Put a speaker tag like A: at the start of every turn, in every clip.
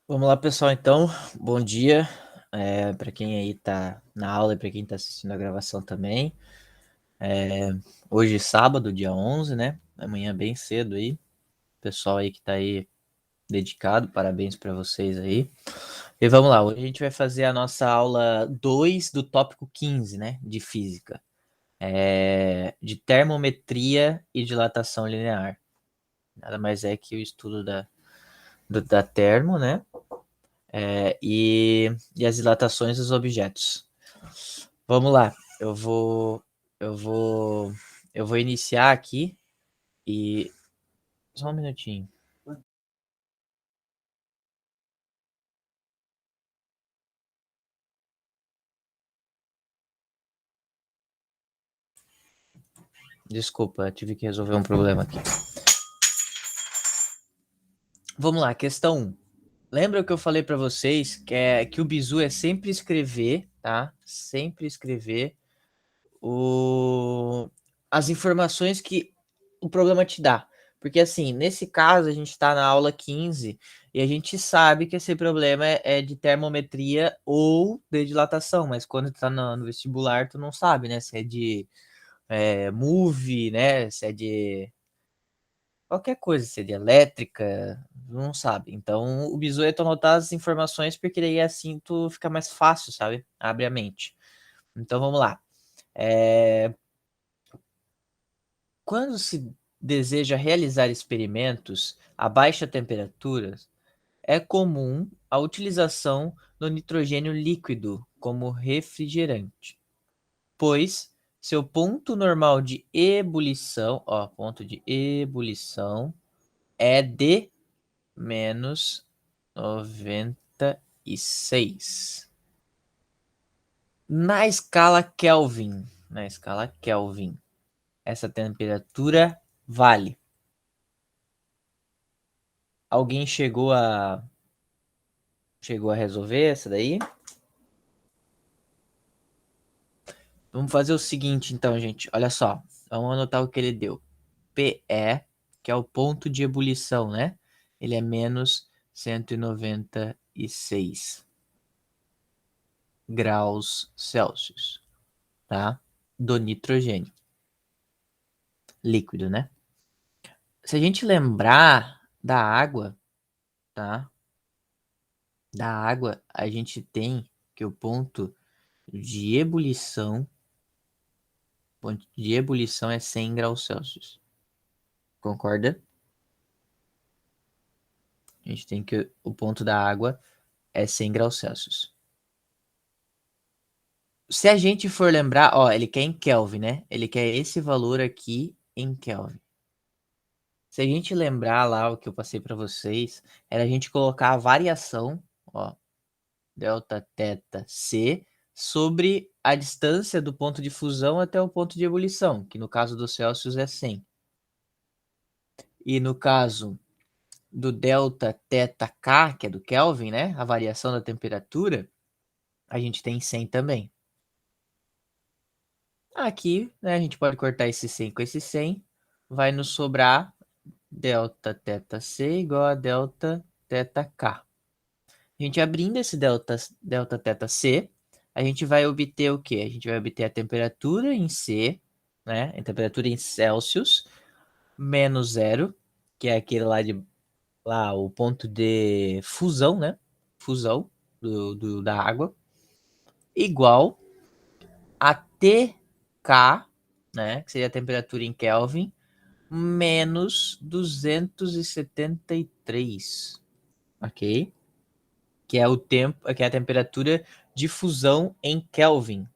A: Vamos lá, pessoal, então. Bom dia, para quem aí tá na aula e para quem tá assistindo a gravação também. Hoje, sábado, dia 11, né? Amanhã bem cedo aí. Pessoal aí que tá aí dedicado, parabéns para vocês aí. E vamos lá, hoje a gente vai fazer a nossa aula 2 do tópico 15, né? De física. De termometria e dilatação linear. Nada mais é que o estudo da termo, né? E as dilatações dos objetos. Vamos lá, eu vou, eu vou iniciar aqui e só um minutinho. Desculpa, tive que resolver um problema aqui. Vamos lá, questão 1. Lembra que eu falei para vocês que o bizu é sempre escrever, tá? Sempre escrever o, as informações que o problema te dá. Porque assim, nesse caso, a gente está na aula 15 e a gente sabe que esse problema é de termometria ou de dilatação, mas quando tu tá no vestibular, tu não sabe, né? Se é de MOVE, né? Se é de qualquer coisa, se é de elétrica, não sabe. Então, o bizu é tu anotar as informações, porque daí assim tu fica mais fácil, sabe? Abre a mente. Então, vamos lá. É, Quando se deseja realizar experimentos a baixa temperatura, é comum a utilização do nitrogênio líquido como refrigerante, pois seu ponto normal de ebulição, ponto de ebulição é de menos 96. Na escala Kelvin, essa temperatura vale. Alguém chegou a resolver essa daí? Vamos fazer o seguinte, então, gente. Olha só. Vamos anotar o que ele deu. PE, que é o ponto de ebulição, né? Ele é menos 196 graus Celsius, tá? Do nitrogênio líquido, né? Se a gente lembrar da água, tá? Da água, a gente tem que o de ebulição, ponto de ebulição é 100 graus Celsius. Concorda? A gente tem que o ponto da água é 100 graus Celsius. Se a gente for lembrar, ó, ele quer em Kelvin, né? Ele quer esse valor aqui em Kelvin. Se a gente lembrar lá o que eu passei para vocês, era a gente colocar a variação, ó, delta teta C, sobre a distância do ponto de fusão até o ponto de ebulição, que no caso do Celsius é 100. E no caso do delta teta K, que é do Kelvin, né? A variação da temperatura, a gente tem 100 também. Aqui, né, a gente pode cortar esse 100 com esse 100, vai nos sobrar delta teta C igual a delta teta K. A gente abrindo esse delta teta C, a gente vai obter o quê? A gente vai obter a temperatura em C, né, a temperatura em Celsius, menos zero, que é aquele lá o ponto de fusão, né, fusão da água, igual a TK, né, que seria a temperatura em Kelvin, menos 273, ok? Que é o tempo, que é a temperatura de fusão em Kelvin.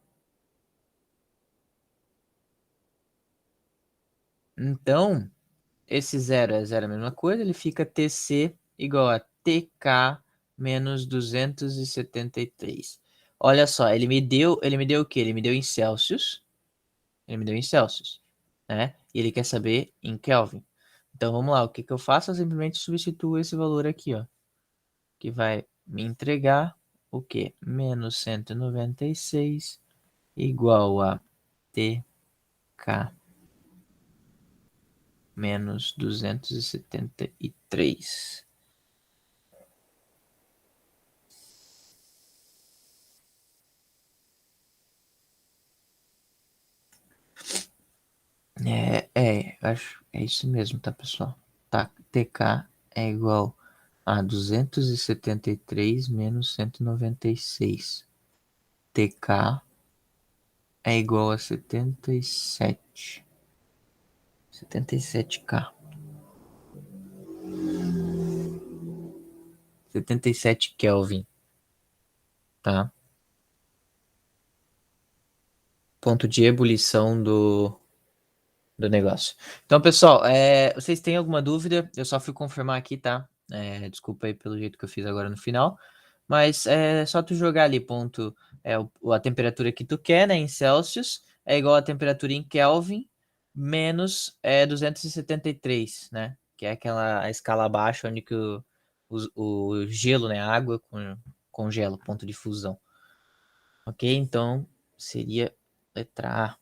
A: Então, esse zero é zero a mesma coisa, ele fica TC igual a TK menos 273. Olha só, ele me deu o quê? Ele me deu em Celsius. Ele me deu em Celsius, né? E ele quer saber em Kelvin. Então vamos lá, o que que eu faço? Eu simplesmente substituo esse valor aqui, ó, que vai me entregar o quê? Menos 196 igual a TK menos 273. Acho é isso mesmo, tá, pessoal? Tá, TK é igual a 273 menos 196. TK é igual a 77. 77K. 77 Kelvin, tá? Ponto de ebulição do negócio. Então, pessoal, vocês têm alguma dúvida? Eu só fui confirmar aqui, tá? Desculpa aí pelo jeito que eu fiz agora no final. Mas é só tu jogar ali, ponto, a temperatura que tu quer, né, em Celsius, é igual a temperatura em Kelvin, menos 273, né? Que é aquela escala abaixo onde que o gelo, né, a água congela, ponto de fusão. Ok? Então, seria letra A.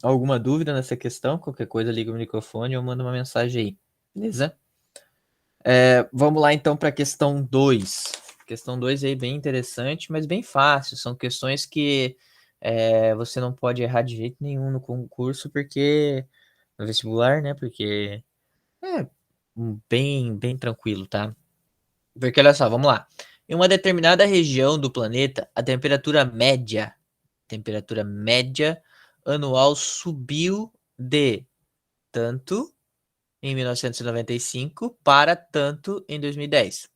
A: Alguma dúvida nessa questão? Qualquer coisa, liga o microfone ou manda uma mensagem aí. Beleza? Vamos lá então para a questão 2. Questão 2 aí bem interessante, mas bem fácil. São questões que você não pode errar de jeito nenhum no concurso, porque no vestibular, né? Porque é bem tranquilo, tá? Porque olha só, vamos lá. Em uma determinada região do planeta, a temperatura média anual subiu de tanto em 1995 para tanto em 2010.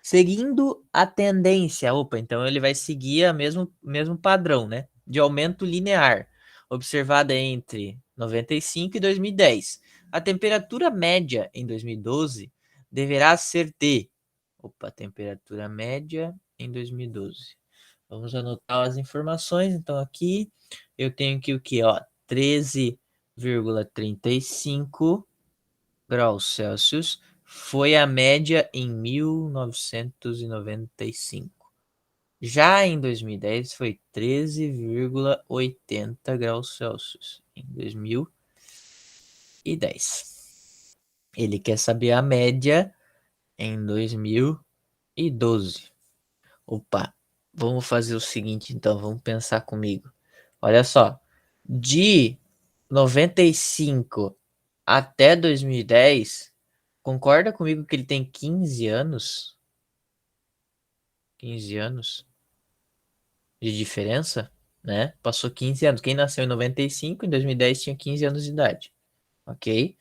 A: Seguindo a tendência, então ele vai seguir o mesmo padrão, né? De aumento linear, observada entre 95 e 2010. A temperatura média em 2012 deverá ser de. Temperatura média em 2012. Vamos anotar as informações. Então, aqui eu tenho que o que? 13,35 graus Celsius foi a média em 1995. Já em 2010 foi 13,80 graus Celsius em 2010. Ele quer saber a média em 2012. Vamos fazer o seguinte então, vamos pensar comigo. Olha só, de 95 até 2010, concorda comigo que ele tem 15 anos? 15 anos de diferença, né? Passou 15 anos. Quem nasceu em 95, em 2010 tinha 15 anos de idade, ok?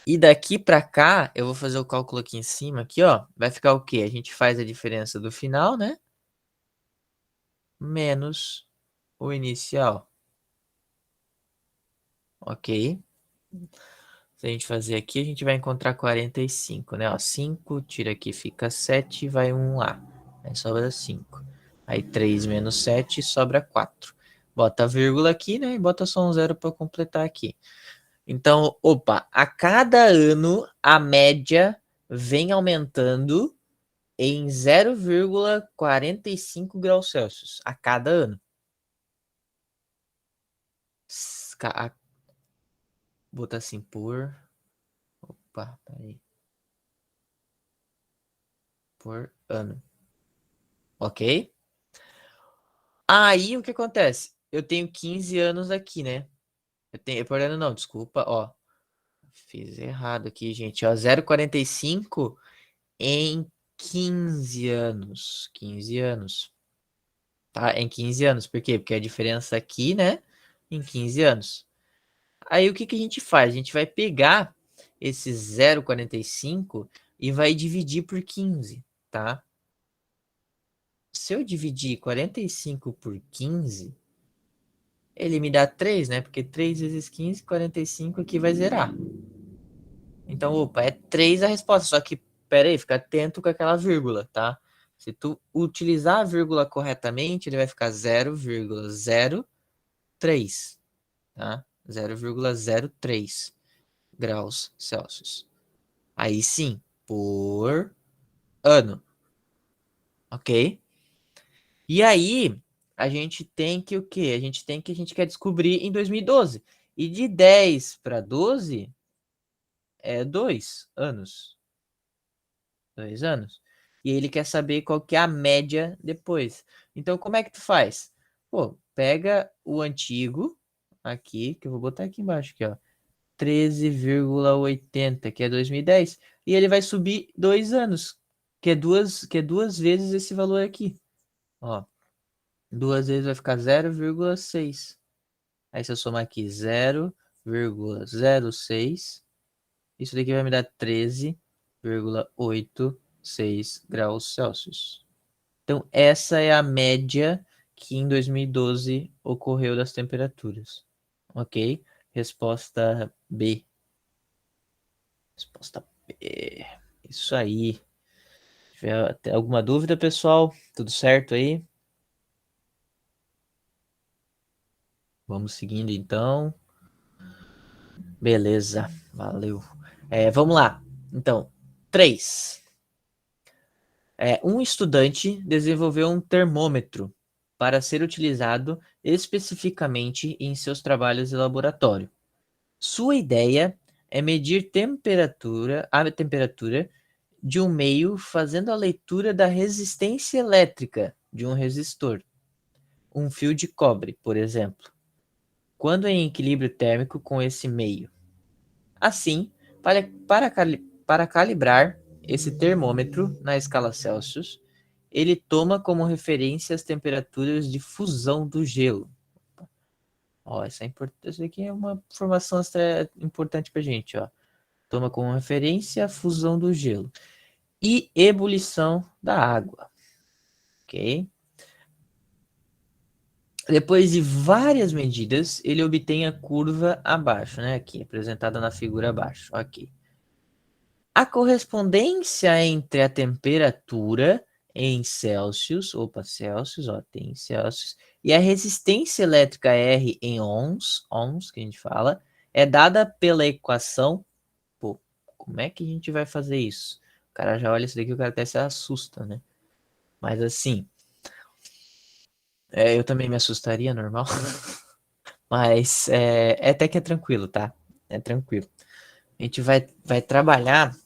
A: E daqui para cá, eu vou fazer o cálculo aqui em cima, aqui, ó, vai ficar o quê? A gente faz a diferença do final, né? Menos o inicial, ok? Se a gente fazer aqui, a gente vai encontrar 45, né? Ó, 5, tira aqui, fica 7, vai 1 lá. Aí sobra 5. Aí 3 menos 7, sobra 4. Bota a vírgula aqui, né? E bota só um zero para completar aqui. Então, a cada ano a média vem aumentando em 0,45 graus Celsius. A cada ano. Botar assim por... peraí. Por ano. Ok? Aí o que acontece? Eu tenho 15 anos aqui, né? Por ano não, desculpa, ó. Fiz errado aqui, gente. Ó, 0,45 em 15 anos. 15 anos. Tá? Em 15 anos. Por quê? Porque a diferença aqui, né? Em 15 anos. Aí o que que a gente faz? A gente vai pegar esse 0,45 e vai dividir por 15, tá? Se eu dividir 45 por 15, ele me dá 3, né? Porque 3 vezes 15, 45 aqui vai zerar. Então, é 3 a resposta. Só que, pera aí, fica atento com aquela vírgula, tá? Se tu utilizar a vírgula corretamente, ele vai ficar 0,03, tá? 0,03 graus Celsius. Aí sim, por ano, ok? E aí, a gente tem que o quê? A gente quer descobrir em 2012. E de 10 para 12 é 2 anos. 2 anos. E ele quer saber qual que é a média depois. Então, como é que tu faz? Pô, pega o antigo aqui, que eu vou botar aqui embaixo, aqui, ó. 13,80, que é 2010. E ele vai subir 2 anos, que é duas vezes esse valor aqui. Ó, duas vezes vai ficar 0,6. Aí se eu somar aqui 0,06, isso daqui vai me dar 13,86 graus Celsius. Então, essa é a média que em 2012 ocorreu das temperaturas. Ok? Resposta B. Resposta B. Isso aí. Se tiver alguma dúvida, pessoal? Tudo certo aí? Vamos seguindo então. Beleza, valeu. Vamos lá. Então, 3. Um estudante desenvolveu um termômetro para ser utilizado especificamente em seus trabalhos de laboratório. Sua ideia é medir a temperatura de um meio fazendo a leitura da resistência elétrica de um resistor, um fio de cobre, por exemplo, quando em equilíbrio térmico com esse meio. Assim, para calibrar esse termômetro na escala Celsius, ele toma como referência as temperaturas de fusão do gelo. Ó, isso aqui é uma informação importante para a gente, ó. Toma como referência a fusão do gelo e ebulição da água, ok? Depois de várias medidas, ele obtém a curva abaixo, né? Aqui, apresentada na figura abaixo, ok. A correspondência entre a temperatura em Celsius, Celsius, ó, tem Celsius, e a resistência elétrica R em ohms, que a gente fala, é dada pela equação. Pô, como é que a gente vai fazer isso? O cara já olha isso daqui, o cara até se assusta, né? Mas assim, eu também me assustaria, normal. Mas até que é tranquilo, tá? É tranquilo. A gente vai trabalhar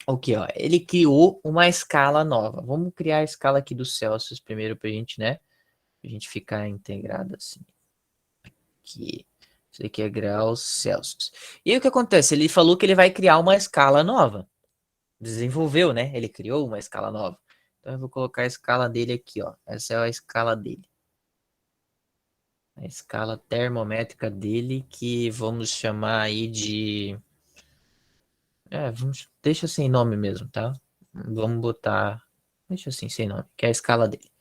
A: o que, ó? Ele criou uma escala nova. Vamos criar a escala aqui dos Celsius primeiro pra gente, né? Pra gente ficar integrado assim. Aqui. Isso aqui é graus Celsius. E aí o que acontece? Ele falou que ele vai criar uma escala nova. Desenvolveu, né? Ele criou uma escala nova. Então eu vou colocar a escala dele aqui, ó. Essa é a escala dele. A escala termométrica dele, que vamos chamar aí de. Deixa sem nome mesmo, tá? Vamos botar. Deixa assim, sem nome, que é a escala dele.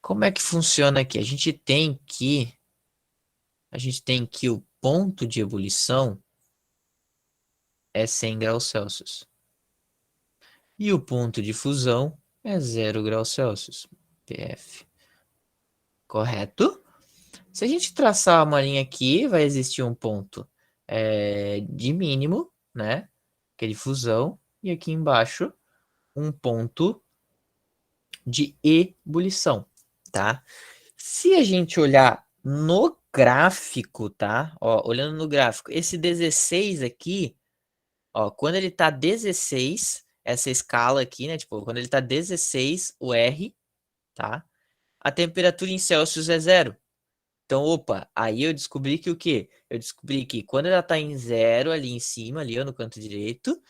A: Como é que funciona aqui? A gente tem que o ponto de ebulição é 100 graus Celsius. E o ponto de fusão é 0 graus Celsius. PF. Correto? Se a gente traçar uma linha aqui, vai existir um ponto de mínimo, né? Que é de fusão. E aqui embaixo, um ponto de ebulição, tá? Se a gente olhar no gráfico, tá? Ó, olhando no gráfico, esse 16 aqui, ó, quando ele tá 16, essa escala aqui, né? Tipo, quando ele tá 16, o R, tá? A temperatura em Celsius é 0. Então, opa, aí eu descobri que o quê? Eu descobri que quando ela tá em 0 ali em cima, ali ó, no canto direito,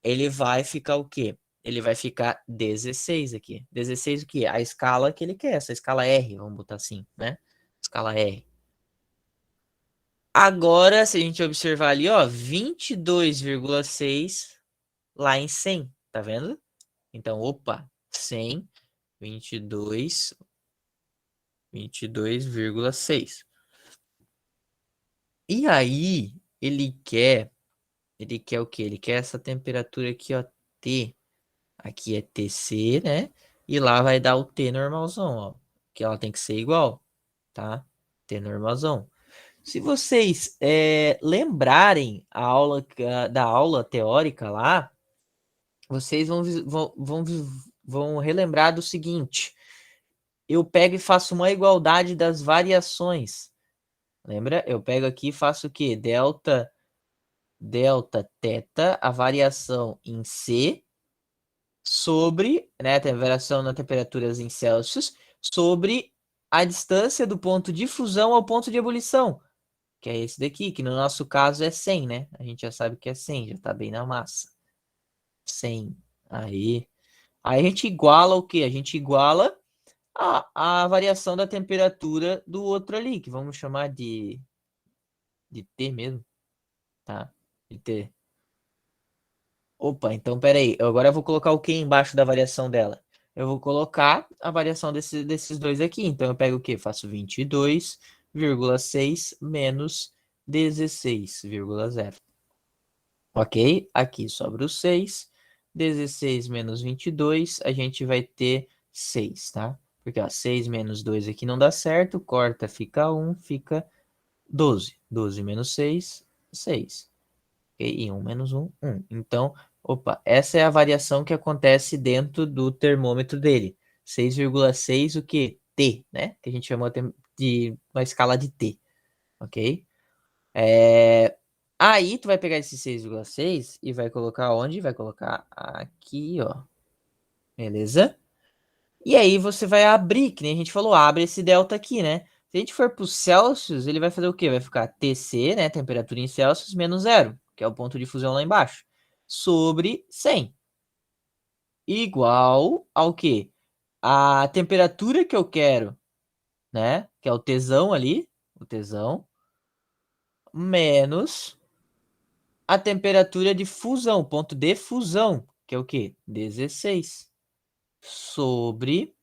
A: ele vai ficar o quê? Ele vai ficar 16 aqui. 16 o quê? A escala que ele quer, essa escala R, vamos botar assim, né? Escala R. Agora, se a gente observar ali, ó, 22,6 lá em 100, tá vendo? Então, opa, 100, 22, 22,6. E aí, ele quer o quê? Ele quer essa temperatura aqui, ó, T. Aqui é TC, né? E lá vai dar o T normalzão, ó. Que ela tem que ser igual, tá? T normalzão. Se vocês lembrarem da aula teórica lá, vocês vão relembrar do seguinte: eu pego e faço uma igualdade das variações. Lembra? Eu pego aqui e faço o quê? Delta, teta, a variação em C sobre, né, a variação na temperaturas em Celsius sobre a distância do ponto de fusão ao ponto de ebulição, que é esse daqui, que no nosso caso é 100, né? A gente já sabe que é 100, já tá bem na massa. 100. Aí a gente iguala o quê? A gente iguala a variação da temperatura do outro ali, que vamos chamar de T mesmo, tá? De T. Opa, então peraí. Agora eu vou colocar o que embaixo da variação dela? Eu vou colocar a variação desses dois aqui. Então eu pego o quê? Faço 22,6 menos 16,0. Ok? Aqui sobra o 6. 16 menos 22, a gente vai ter 6, tá? Porque ó, 6 menos 2 aqui não dá certo. Corta, fica 1, fica 12. 12 menos 6, 6. Ok? E 1 menos 1, 1. Então, opa, essa é a variação que acontece dentro do termômetro dele. 6,6 o quê? T, né? Que a gente chamou de uma escala de T, ok? Aí tu vai pegar esse 6,6 e vai colocar onde? Vai colocar aqui, ó. Beleza? E aí você vai abrir, que nem a gente falou, abre esse delta aqui, né? Se a gente for para os Celsius, ele vai fazer o quê? Vai ficar TC, né? Temperatura em Celsius, menos zero, que é o ponto de fusão lá embaixo, sobre 100. Igual ao quê? A temperatura que eu quero, né? Que é o tesão ali, o tesão, menos a temperatura de fusão, ponto de fusão, que é o quê? 16. Sobre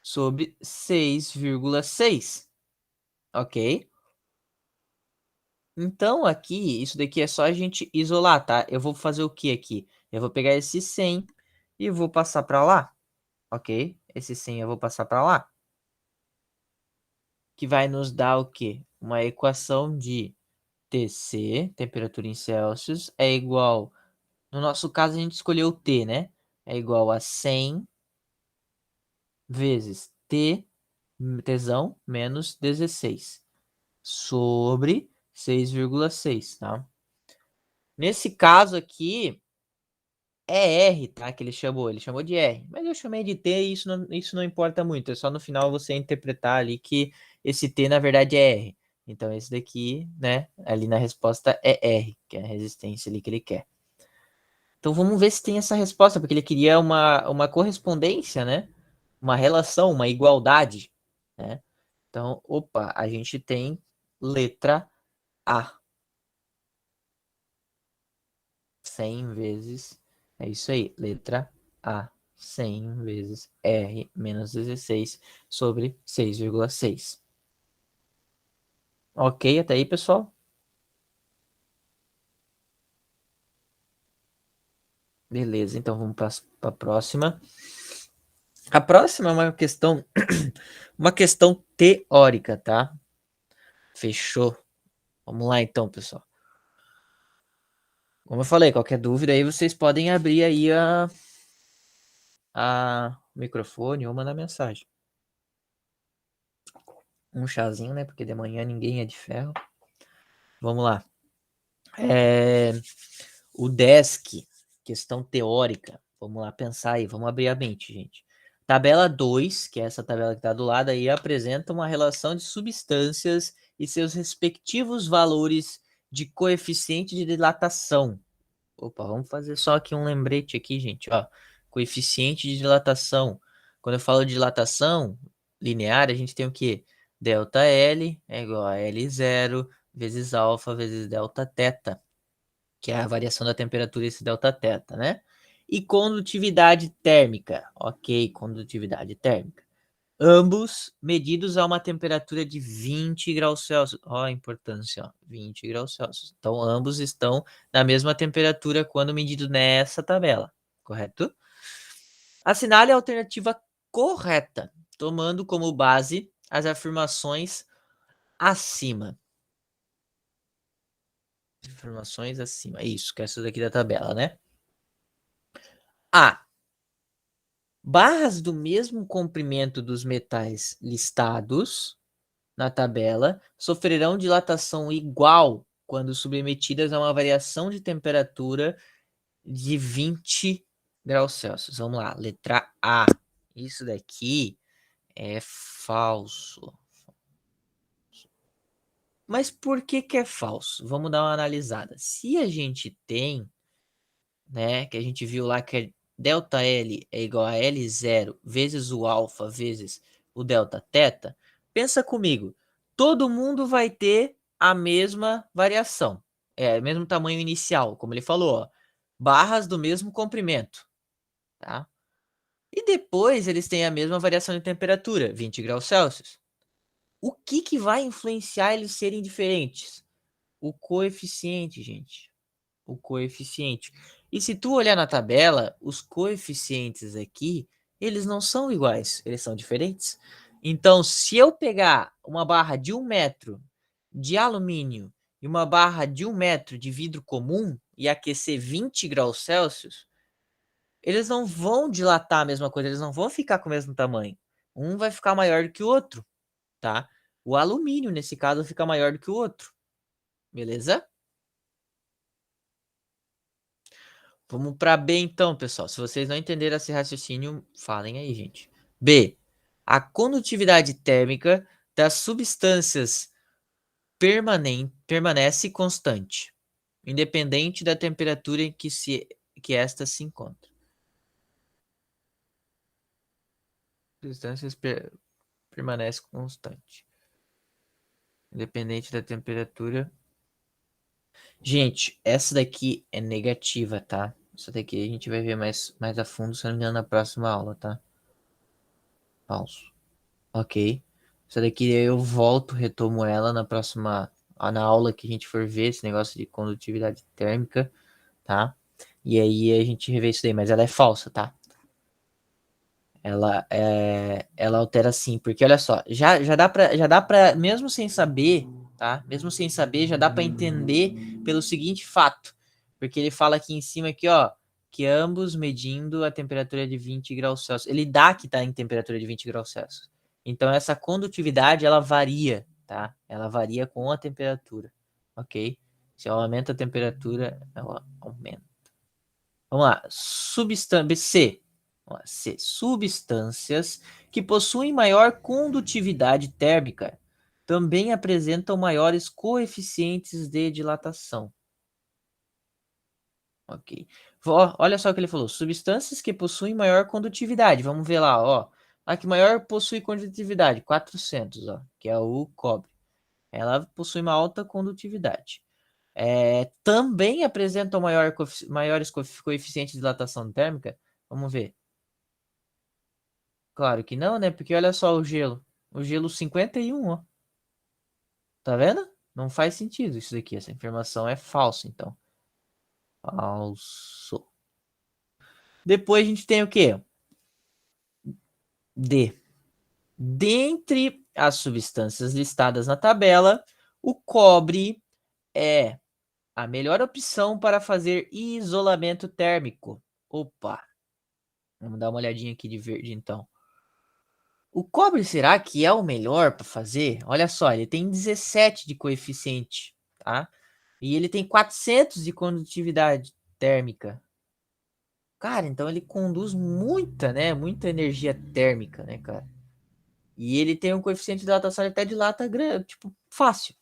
A: 6,6. Ok? Então, aqui, isso daqui é só a gente isolar, tá? Eu vou fazer o que aqui? Eu vou pegar esse 100 e vou passar para lá, ok? Esse 100 eu vou passar para lá. Que vai nos dar o quê? Uma equação de TC, temperatura em Celsius, é igual... No nosso caso, a gente escolheu o T, né? É igual a 100 vezes T, tesão, menos 16. Sobre 6,6, tá? Nesse caso aqui, é R, tá? Que ele chamou de R. Mas eu chamei de T e isso não importa muito. É só no final você interpretar ali que esse T, na verdade, é R. Então, esse daqui, né? Ali na resposta é R, que é a resistência ali que ele quer. Então, vamos ver se tem essa resposta, porque ele queria uma correspondência, né? Uma relação, uma igualdade, né? Então, opa, a gente tem letra A. 100 vezes. É isso aí, letra A. 100 vezes R menos 16 sobre 6,6. Ok, até aí, pessoal? Beleza, então vamos para a próxima. A próxima é uma questão teórica, tá? Fechou. Vamos lá então, pessoal. Como eu falei, qualquer dúvida aí vocês podem abrir aí a microfone ou mandar mensagem. Um chazinho, né? Porque de manhã ninguém é de ferro. Vamos lá. O desk, questão teórica. Vamos lá pensar aí, vamos abrir a mente, gente. Tabela 2, que é essa tabela que está do lado aí, apresenta uma relação de substâncias e seus respectivos valores de coeficiente de dilatação. Opa, vamos fazer só aqui um lembrete aqui, gente, ó. Coeficiente de dilatação. Quando eu falo de dilatação linear, a gente tem o quê? Delta L é igual a L0 vezes alfa vezes delta teta, que é a variação da temperatura esse delta teta, né? E condutividade térmica, ok, condutividade térmica. Ambos medidos a uma temperatura de 20 graus Celsius. Ó, a importância, ó, 20 graus Celsius. Então, ambos estão na mesma temperatura quando medido nessa tabela, correto? Assinale a alternativa correta, tomando como base as afirmações acima. Informações acima. Isso, que é essa daqui da tabela, né? A. Barras do mesmo comprimento dos metais listados na tabela sofrerão dilatação igual quando submetidas a uma variação de temperatura de 20 graus Celsius. Vamos lá, letra A. Isso daqui é falso. Mas por que que é falso? Vamos dar uma analisada. Se a gente tem, né, que a gente viu lá que delta L é igual a L0 vezes o alfa vezes o delta teta, pensa comigo, todo mundo vai ter a mesma variação, o mesmo tamanho inicial, como ele falou, ó, barras do mesmo comprimento, tá? E depois eles têm a mesma variação de temperatura, 20 graus Celsius. O que que vai influenciar eles serem diferentes? O coeficiente, gente. O coeficiente. E se tu olhar na tabela, os coeficientes aqui, eles não são iguais, eles são diferentes. Então, se eu pegar uma barra de 1 metro de alumínio e uma barra de 1 metro de vidro comum e aquecer 20 graus Celsius, eles não vão dilatar a mesma coisa, eles não vão ficar com o mesmo tamanho. Um vai ficar maior do que o outro, tá? O alumínio, nesse caso, fica maior do que o outro. Beleza? Vamos para B então, pessoal. Se vocês não entenderam esse raciocínio, falem aí, gente. B. A condutividade térmica das substâncias permanece constante, independente da temperatura em que esta se encontra. Substâncias permanece constante, independente da temperatura. Gente, essa daqui é negativa, tá? Essa daqui a gente vai ver mais a fundo, se não me engano, na próxima aula, tá? Falso. Ok. Essa daqui eu volto, retomo ela na próxima, na aula que a gente for ver esse negócio de condutividade térmica, tá? E aí a gente revê isso daí, mas ela é falsa, tá? Ela altera sim, porque olha só, já dá para mesmo sem saber, tá? Mesmo sem saber, já dá para entender pelo seguinte fato, porque ele fala aqui em cima aqui, ó, que ambos medindo a temperatura de 20 graus Celsius. Ele dá que tá em temperatura de 20 graus Celsius. Então essa condutividade ela varia, tá? Ela varia com a temperatura, ok? Se ela aumenta a temperatura, ela aumenta. Vamos lá, substância C. C. Substâncias que possuem maior condutividade térmica também apresentam maiores coeficientes de dilatação. Ok. Olha só o que ele falou. Substâncias que possuem maior condutividade. Vamos ver lá, ó. A que maior possui condutividade, 400, ó, que é o cobre. Ela possui uma alta condutividade. Também apresentam maiores coeficientes de dilatação térmica. Vamos ver. Claro que não, né? Porque olha só o gelo. O gelo 51, ó. Tá vendo? Não faz sentido isso daqui. Essa informação é falsa, então. Falso. Depois a gente tem o quê? D. Dentre as substâncias listadas na tabela, o cobre é a melhor opção para fazer isolamento térmico. Opa! Vamos dar uma olhadinha aqui de verde, então. O cobre será que é o melhor para fazer? Olha só, ele tem 17 de coeficiente, tá? E ele tem 400 de condutividade térmica. Cara, então ele conduz muita, né? Muita energia térmica, né, cara? E ele tem um coeficiente de dilatação até de lata grande, tipo, fácil.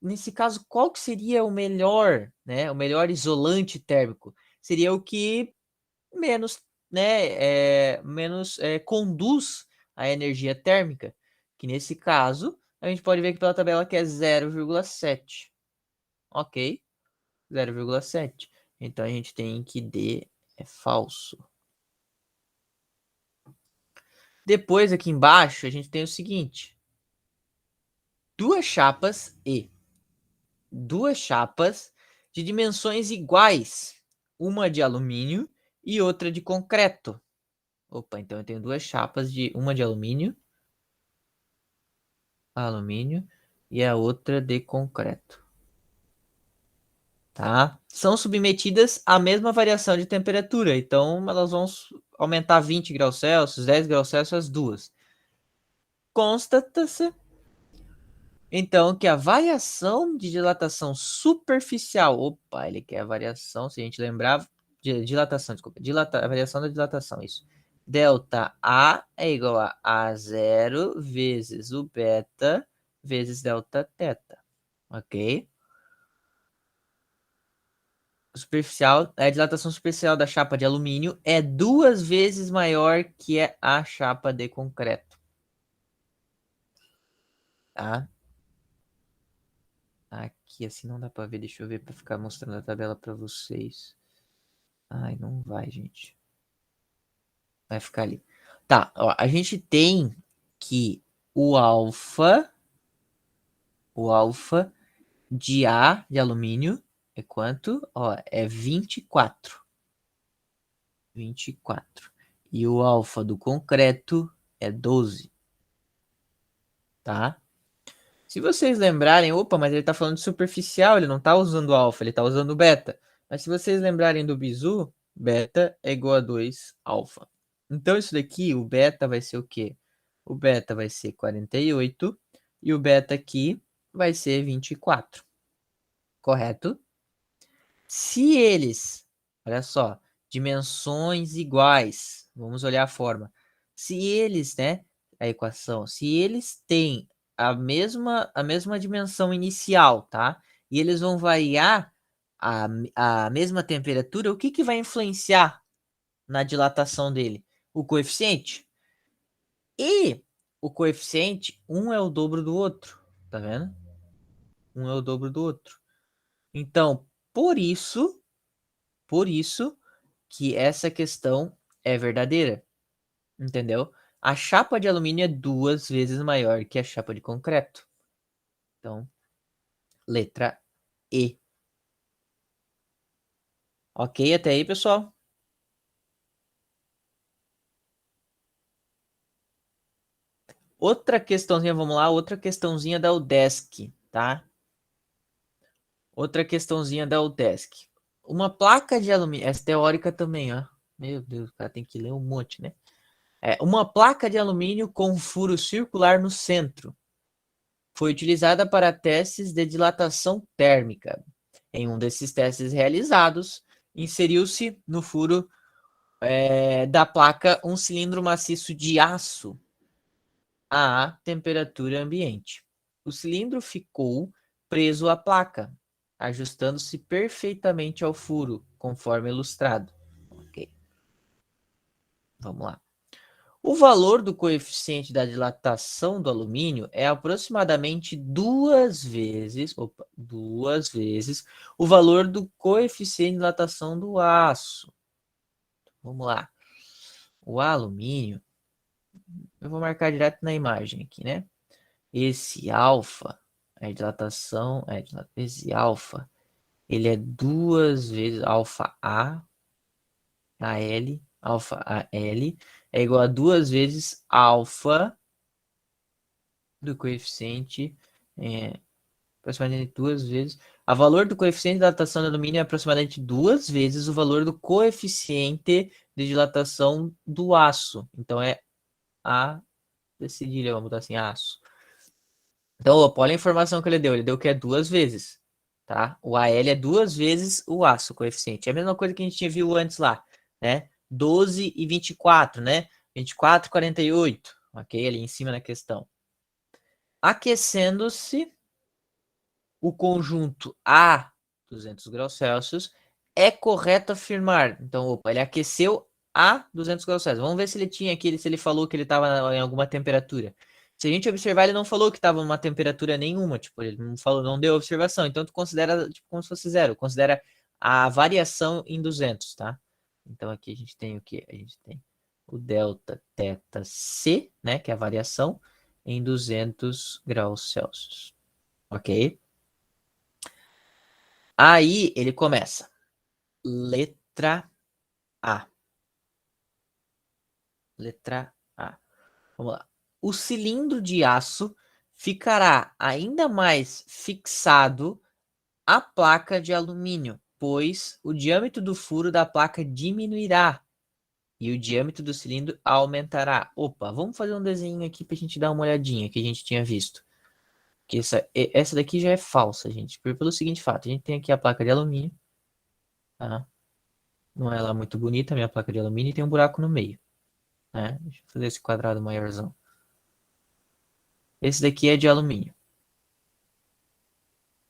A: Nesse caso, qual que seria o melhor, né? O melhor isolante térmico? Seria o que menos, né, menos conduz a energia térmica, que nesse caso a gente pode ver aqui pela tabela que é 0,7, ok? 0,7. Então a gente tem que D é falso. Depois aqui embaixo a gente tem o seguinte: duas chapas de dimensões iguais, uma de alumínio e outra de concreto. Opa, então eu tenho duas chapas uma de alumínio e a outra de concreto, tá? São submetidas à mesma variação de temperatura, então elas vão aumentar 20 graus Celsius, 10 graus Celsius as duas. Constata-se então que a variação de dilatação superficial, opa, ele quer a variação, se a gente lembrar, dilatação, desculpa. A variação da dilatação, isso. Delta A é igual a A0 vezes o beta vezes delta teta. Ok? Superficial, a dilatação superficial da chapa de alumínio é 2 vezes maior que a chapa de concreto. Tá? Aqui assim não dá para ver, deixa eu ver para ficar mostrando a tabela para vocês. Ai, não vai, gente. Vai ficar ali. Tá, ó, a gente tem que o alfa de A de alumínio é quanto? Ó, é 24. 24. E o alfa do concreto é 12. Tá? Se vocês lembrarem, opa, mas ele tá falando de superficial, ele não tá usando alfa, ele tá usando beta. Mas se vocês lembrarem do bizu, beta é igual a 2 alfa. Então isso daqui, o beta vai ser o quê? O beta vai ser 48 e o beta aqui vai ser 24. Correto? Se eles, olha só, dimensões iguais, vamos olhar a forma. Se eles, né, a equação, se eles têm a mesma dimensão inicial, tá? E eles vão variar a mesma temperatura, o que que vai influenciar na dilatação dele? O coeficiente. E o coeficiente, um é o dobro do outro, tá vendo? Um é o dobro do outro. Então, por isso que essa questão é verdadeira, entendeu? A chapa de alumínio é 2 vezes maior que a chapa de concreto. Então, letra E. Ok, até aí, pessoal? Outra questãozinha, vamos lá, outra questãozinha da UDESC, tá? Outra questãozinha da UDESC. Uma placa de alumínio, essa teórica também, ó. Meu Deus, o cara tem que ler um monte, né? Uma placa de alumínio com furo circular no centro foi utilizada para testes de dilatação térmica. Em um desses testes realizados, inseriu-se no furo da placa um cilindro maciço de aço à temperatura ambiente. O cilindro ficou preso à placa, ajustando-se perfeitamente ao furo, conforme ilustrado. Ok, vamos lá. O valor do coeficiente da dilatação do alumínio é aproximadamente duas vezes o valor do coeficiente de dilatação do aço. Vamos lá. O alumínio, eu vou marcar direto na imagem aqui, né? Esse alfa, esse alfa, ele é 2 vezes alfa A, alfa AL, é igual a 2 vezes alfa do coeficiente, aproximadamente 2 vezes. O valor do coeficiente de dilatação do alumínio é aproximadamente 2 vezes o valor do coeficiente de dilatação do aço. Então é A decidir, vamos botar assim, aço. Então, opa, olha a informação que ele deu. Ele deu que é 2 vezes, tá? O AL é 2 vezes o aço, o coeficiente. É a mesma coisa que a gente tinha visto antes lá, né? 12 e 24, né? 24 e 48, ok? Ali em cima na questão. Aquecendo-se o conjunto a 200 graus Celsius, é correto afirmar. Então, opa, ele aqueceu a 200 graus Celsius. Vamos ver se ele tinha aqui, se ele falou que ele estava em alguma temperatura. Se a gente observar, ele não falou que estava em uma temperatura nenhuma, tipo, ele não falou, não deu observação. Então, tu considera tipo, como se fosse zero. Considera a variação em 200, tá? Então, aqui a gente tem o quê? A gente tem o delta teta C, né, que é a variação, em 200 graus Celsius. Ok? Aí ele começa. Letra A. Letra A. Vamos lá. O cilindro de aço ficará ainda mais fixado à placa de alumínio, pois o diâmetro do furo da placa diminuirá e o diâmetro do cilindro aumentará. Opa, vamos fazer um desenho aqui para a gente dar uma olhadinha que a gente tinha visto. Que essa daqui já é falsa, gente. Pelo seguinte fato, a gente tem aqui a placa de alumínio, tá? Não é lá muito bonita, minha placa de alumínio, e tem um buraco no meio, né? Deixa eu fazer esse quadrado maiorzão. Esse daqui é de alumínio.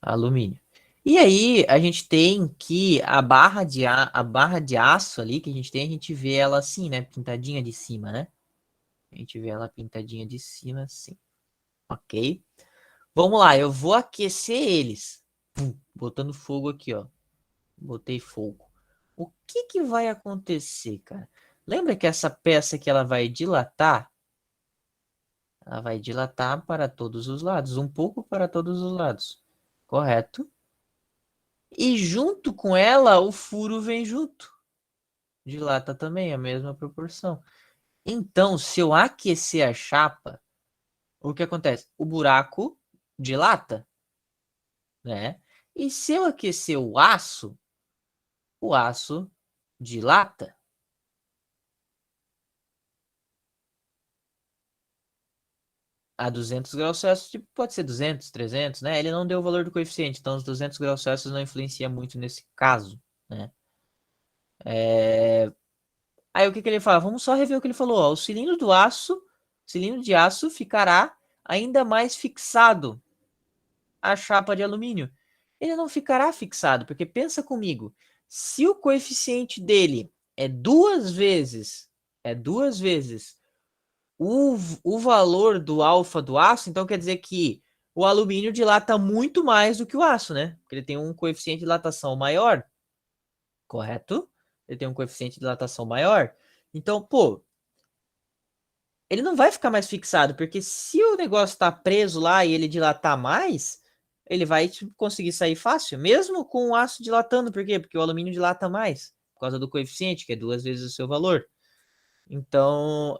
A: Alumínio. E aí, a gente tem que a barra de aço ali que a gente vê ela assim, né? Pintadinha de cima, né? A gente vê ela pintadinha de cima assim. Ok? Vamos lá, eu vou aquecer eles. Pum, botando fogo aqui, ó. Botei fogo. O que que vai acontecer, cara? Lembra que essa peça aqui ela vai dilatar? Ela vai dilatar para todos os lados, um pouco para todos os lados. Correto? E junto com ela, o furo vem junto. Dilata também, a mesma proporção. Então, se eu aquecer a chapa, o que acontece? O buraco dilata, né? E se eu aquecer o aço dilata. A 200 graus Celsius, tipo, pode ser 200, 300, né? Ele não deu o valor do coeficiente, então os 200 graus Celsius não influencia muito nesse caso, né? Aí o que que ele fala? Vamos só rever o que ele falou. Ó. O cilindro de aço ficará ainda mais fixado à chapa de alumínio. Ele não ficará fixado, porque pensa comigo, se o coeficiente dele é duas vezes o valor do alfa do aço, então quer dizer que o alumínio dilata muito mais do que o aço, né? Porque ele tem um coeficiente de dilatação maior, correto? Ele tem um coeficiente de dilatação maior. Então, pô, ele não vai ficar mais fixado, porque se o negócio tá preso lá e ele dilatar mais, ele vai tipo, conseguir sair fácil, mesmo com o aço dilatando. Por quê? Porque o alumínio dilata mais, por causa do coeficiente, que é 2 vezes o seu valor. Então,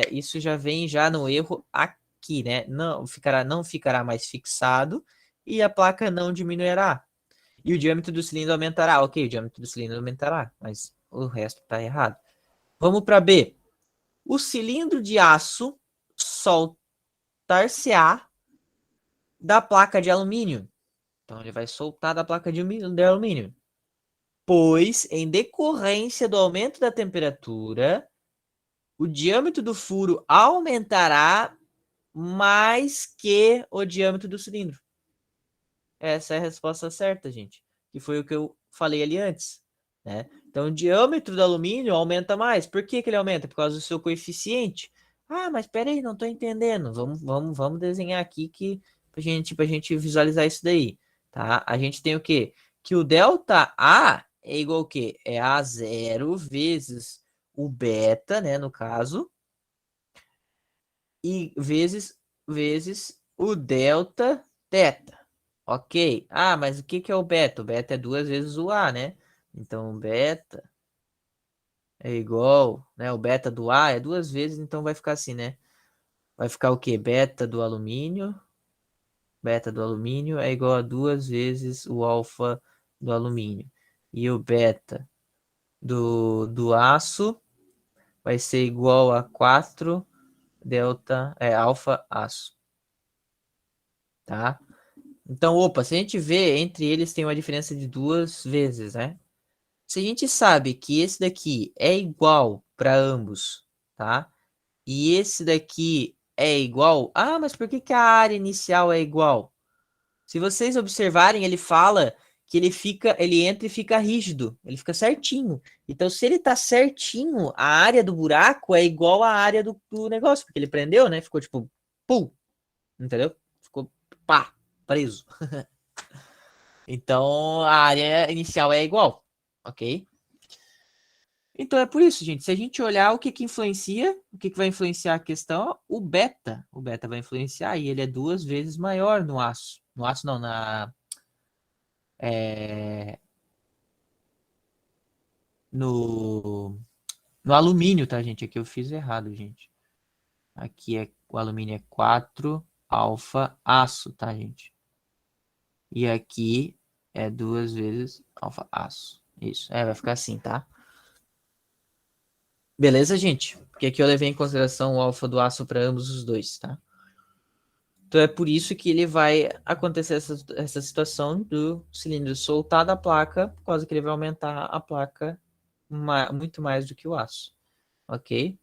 A: isso já vem já no erro aqui, né? Não ficará mais fixado e a placa não diminuirá. E o diâmetro do cilindro aumentará. Ok, o diâmetro do cilindro aumentará, mas o resto está errado. Vamos para B. O cilindro de aço soltar-se-á da placa de alumínio. Então, ele vai soltar da placa de alumínio. Pois, em decorrência do aumento da temperatura, o diâmetro do furo aumentará mais que o diâmetro do cilindro. Essa é a resposta certa, gente. Que foi o que eu falei ali antes. Né? Então, o diâmetro do alumínio aumenta mais. Por que, que ele aumenta? Por causa do seu coeficiente. Ah, mas peraí, não estou entendendo. Vamos desenhar aqui que pra gente visualizar isso daí. Tá? A gente tem o quê? Que o delta A é igual ao quê? É A0 vezes o beta, né? No caso, e vezes o delta teta. Ok. Ah, mas o que que é o beta? O beta é 2 vezes o A, né? Então, o beta é igual, né? O beta do A é 2 vezes, então vai ficar assim, né? Vai ficar o quê? Beta do alumínio. Beta do alumínio é igual a 2 vezes o alfa do alumínio. E o beta do aço vai ser igual a 4 alfa aço. Tá? Então, opa, se a gente vê, entre eles tem uma diferença de 2 vezes, né? Se a gente sabe que esse daqui é igual para ambos, tá? E esse daqui é igual. Ah, mas por que que a área inicial é igual? Se vocês observarem, ele fala que ele entra e fica rígido, ele fica certinho. Então, se ele tá certinho, a área do buraco é igual à área do negócio, porque ele prendeu, né? Ficou tipo, pum, entendeu? Ficou pá, preso. Então, a área inicial é igual, ok? Então é por isso, gente. Se a gente olhar o que que influencia, o que que vai influenciar a questão, o beta. O beta vai influenciar e ele é 2 vezes maior no aço. No aço não, é, no, no alumínio, tá, gente? Aqui eu fiz errado, gente. Aqui o alumínio é 4 alfa aço, tá, gente? E aqui é 2 vezes alfa aço. Isso, vai ficar assim, tá? Beleza, gente? Porque aqui eu levei em consideração o alfa do aço para ambos os dois, tá? Então é por isso que ele vai acontecer essa situação do cilindro soltar da placa, por causa que ele vai aumentar a placa muito mais do que o aço, ok?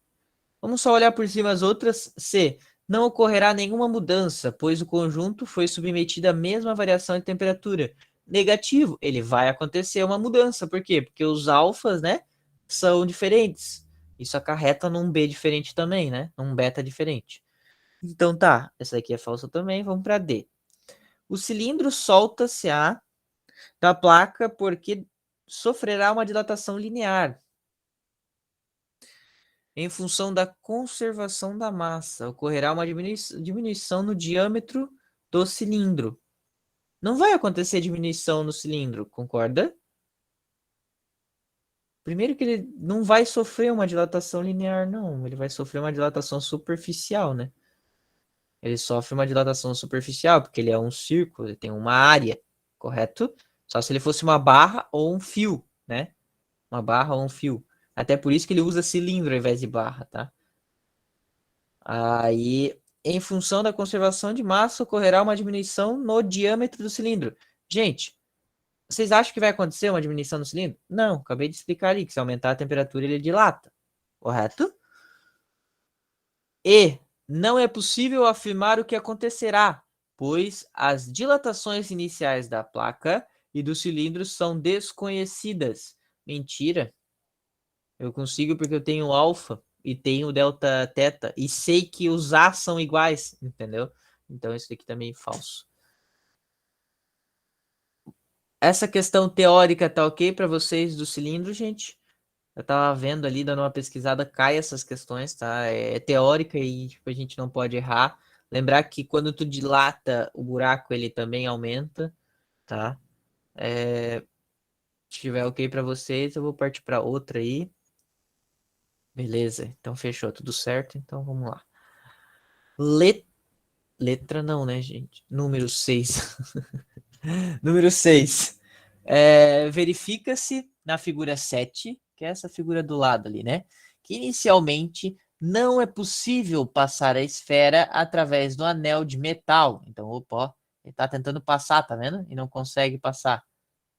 A: Vamos só olhar por cima as outras. C. Não ocorrerá nenhuma mudança, pois o conjunto foi submetido à mesma variação de temperatura. Negativo, ele vai acontecer uma mudança. Por quê? Porque os alfas, né, são diferentes. Isso acarreta num B diferente também, né? Num beta diferente. Então tá, essa aqui é falsa também. Vamos para D. O cilindro solta-se da placa porque sofrerá uma dilatação linear em função da conservação da massa. Ocorrerá uma diminuição no diâmetro do cilindro. Não vai acontecer diminuição no cilindro, concorda? Primeiro que ele não vai sofrer uma dilatação linear, não. Ele vai sofrer uma dilatação superficial, né? Ele sofre uma dilatação superficial, porque ele é um círculo, ele tem uma área, correto? Só se ele fosse uma barra ou um fio, né? Uma barra ou um fio. Até por isso que ele usa cilindro ao invés de barra, tá? Aí, em função da conservação de massa, ocorrerá uma diminuição no diâmetro do cilindro. Gente, vocês acham que vai acontecer uma diminuição no cilindro? Não, acabei de explicar ali que se aumentar a temperatura ele dilata, correto? E não é possível afirmar o que acontecerá, pois as dilatações iniciais da placa e do cilindro são desconhecidas. Mentira. Eu consigo porque eu tenho alfa e tenho delta teta e sei que os A são iguais, entendeu? Então isso aqui também é falso. Essa questão teórica tá ok para vocês do cilindro, gente? Eu tava vendo ali, dando uma pesquisada, cai essas questões, tá? É teórica e tipo, a gente não pode errar. Lembrar que quando tu dilata o buraco, ele também aumenta, tá? Se tiver ok para vocês, eu vou partir para outra aí. Beleza, então fechou, tudo certo. Então vamos lá. Letra não, né, gente? Número 6. Número 6. Verifica-se na figura 7, que é essa figura do lado ali, né? Que inicialmente não é possível passar a esfera através do anel de metal. Então, opa, ó, ele tá tentando passar, tá vendo? E não consegue passar.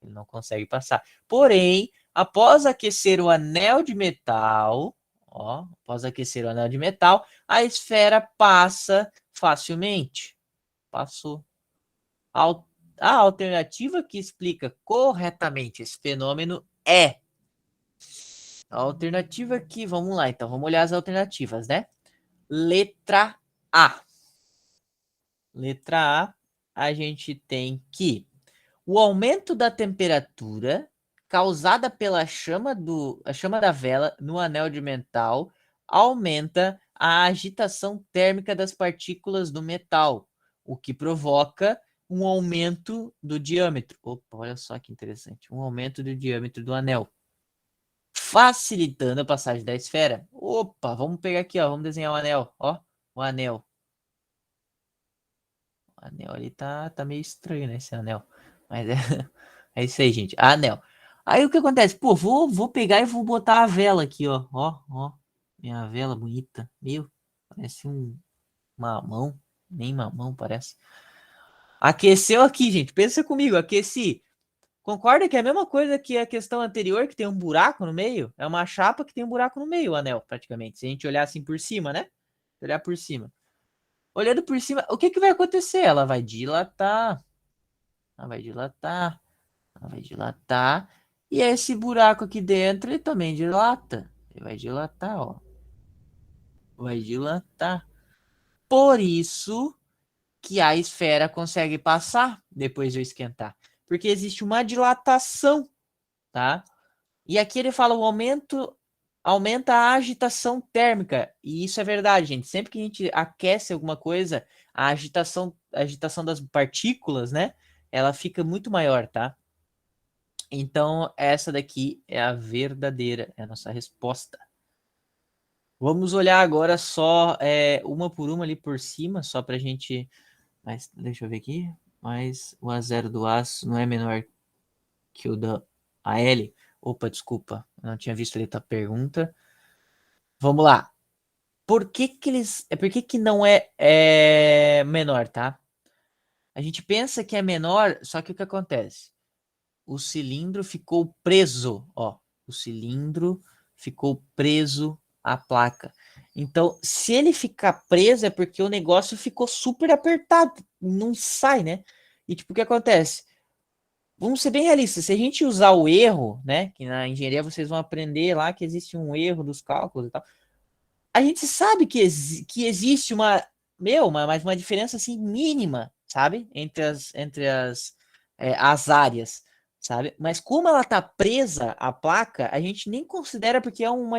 A: Ele não consegue passar. Porém, após aquecer o anel de metal, ó, após aquecer o anel de metal, a esfera passa facilmente. Passou. A alternativa que explica corretamente esse fenômeno é a alternativa que, vamos lá, então, vamos olhar as alternativas, né? Letra A. Letra A, a gente tem que o aumento da temperatura causada pela a chama da vela no anel de metal aumenta a agitação térmica das partículas do metal, o que provoca um aumento do diâmetro. Opa, olha só que interessante. Um aumento do diâmetro do anel, facilitando a passagem da esfera. Opa, vamos pegar aqui, ó, vamos desenhar o anel, ó, o anel. O anel ali tá meio estranho, né, esse anel. Mas é, é isso aí, gente. Anel. Aí o que acontece? Pô, vou pegar e vou botar a vela aqui, ó. Ó. Minha vela bonita. Meu, parece um mamão. Nem mamão, parece. Aqueceu aqui, gente. Pensa comigo, aqueci. Concorda que é a mesma coisa que a questão anterior, que tem um buraco no meio? É uma chapa que tem um buraco no meio, o anel, praticamente. Se a gente olhar assim por cima, né? Olhar por cima. Olhando por cima, o que que vai acontecer? Ela vai dilatar. Ela vai dilatar. Ela vai dilatar. E esse buraco aqui dentro, ele também dilata. Ele vai dilatar, ó. Vai dilatar. Por isso que a esfera consegue passar depois de eu esquentar. Porque existe uma dilatação, tá? E aqui ele fala o aumenta a agitação térmica. E isso é verdade, gente. Sempre que a gente aquece alguma coisa, a agitação das partículas, né? Ela fica muito maior, tá? Então, essa daqui é a verdadeira, é a nossa resposta. Vamos olhar agora só uma por uma ali por cima, só para a gente. Mas deixa eu ver aqui. Mas o A0 do aço não é menor que o da AL. Opa, desculpa, não tinha visto ali a tua pergunta. Vamos lá. Por que que não é menor, tá? A gente pensa que é menor, só que o que acontece? O cilindro ficou preso, ó. O cilindro ficou preso à placa. Então, se ele ficar preso é porque o negócio ficou super apertado, não sai, né? E tipo, o que acontece? Vamos ser bem realistas, se a gente usar o erro, né, que na engenharia vocês vão aprender lá que existe um erro dos cálculos e tal, a gente sabe que existe mas uma diferença assim mínima, sabe? As áreas, sabe? Mas como ela tá presa à placa, a gente nem considera porque é um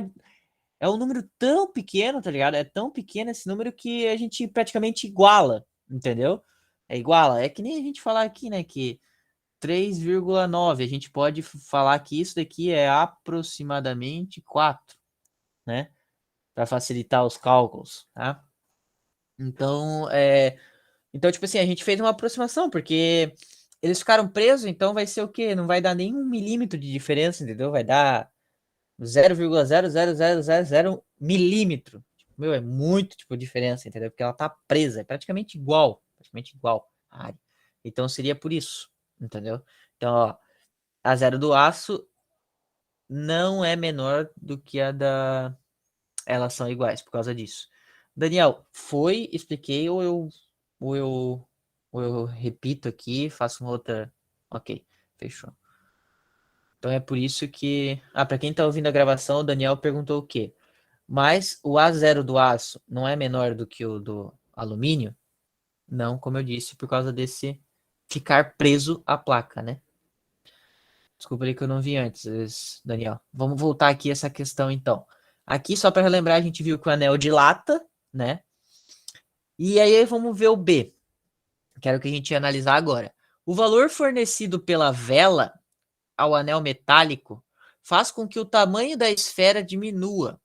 A: número tão pequeno, tá ligado? É tão pequeno esse número que a gente praticamente iguala, entendeu? É iguala. É que nem a gente falar aqui, né, que 3,9, a gente pode falar que isso daqui é aproximadamente 4, né? Para facilitar os cálculos, tá? Então, tipo assim, a gente fez uma aproximação, porque eles ficaram presos, então vai ser o quê? Não vai dar nem 1 milímetro de diferença, entendeu? Vai dar 0,00000 milímetro. Tipo, meu, é muito tipo diferença, entendeu? Porque ela tá presa, é praticamente igual a área. Então seria por isso, entendeu? Então, ó, a zero do aço não é menor do que a da. Elas são iguais por causa disso. Daniel, expliquei, ou eu, ou eu repito aqui, faço uma outra. Ok, fechou. Então é por isso que. Ah, para quem tá ouvindo a gravação, o Daniel perguntou o quê? Mas o A0 do aço não é menor do que o do alumínio? Não, como eu disse, por causa desse ficar preso à placa, né? Desculpa aí que eu não vi antes, Daniel. Vamos voltar aqui a essa questão então. Aqui, só para relembrar, a gente viu que o anel dilata, né? E aí vamos ver o B, que era o que a gente ia analisar agora. O valor fornecido pela vela ao anel metálico faz com que o tamanho da esfera diminua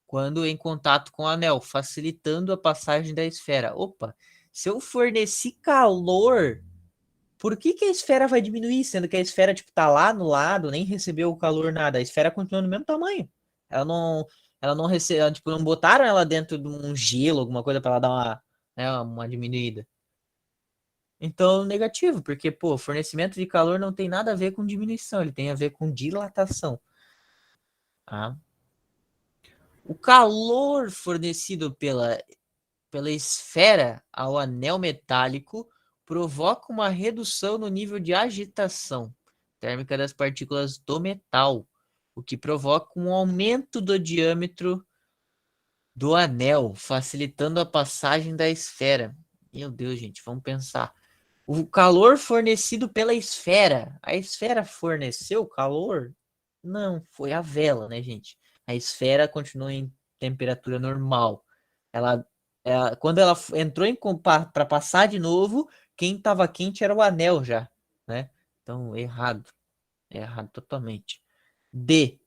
A: quando em contato com o anel, facilitando a passagem da esfera. Opa, se eu forneci calor, por que a esfera vai diminuir, sendo que a esfera tipo tá lá no lado, nem recebeu o calor nada, a esfera continua no mesmo tamanho. Ela não, ela não recebeu, tipo, não botaram ela dentro de um gelo, alguma coisa para ela dar uma diminuída. Então, negativo, porque pô, fornecimento de calor não tem nada a ver com diminuição, ele tem a ver com dilatação. Tá? O calor fornecido pela esfera ao anel metálico provoca uma redução no nível de agitação térmica das partículas do metal, o que provoca um aumento do diâmetro do anel, facilitando a passagem da esfera. Meu Deus, gente, vamos pensar. O calor fornecido pela esfera. A esfera forneceu calor? Não, foi a vela, né, gente? A esfera continua em temperatura normal. Ela, quando ela entrou para passar de novo, quem estava quente era o anel já, né? Então, errado totalmente. D.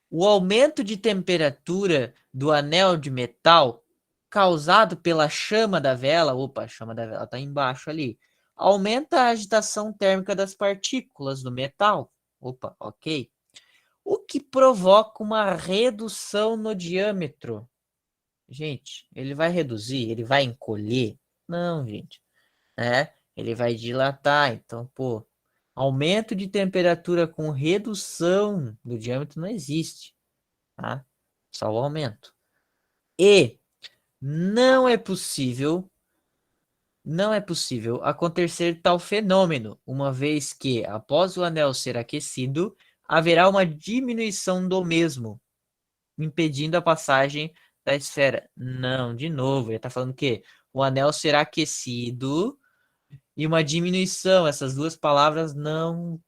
A: O aumento de temperatura do anel de metal causado pela chama da vela, opa, a chama da vela está embaixo ali, aumenta a agitação térmica das partículas do metal. Opa, ok. O que provoca uma redução no diâmetro. Gente, ele vai reduzir? Ele vai encolher? Não, gente. Ele vai dilatar. Então, pô, aumento de temperatura com redução do diâmetro não existe, tá? Só o aumento. E não é possível, não é possível acontecer tal fenômeno, uma vez que, após o anel ser aquecido, haverá uma diminuição do mesmo, impedindo a passagem da esfera. Não, de novo, ele está falando que o anel será aquecido e uma diminuição. Essas duas palavras não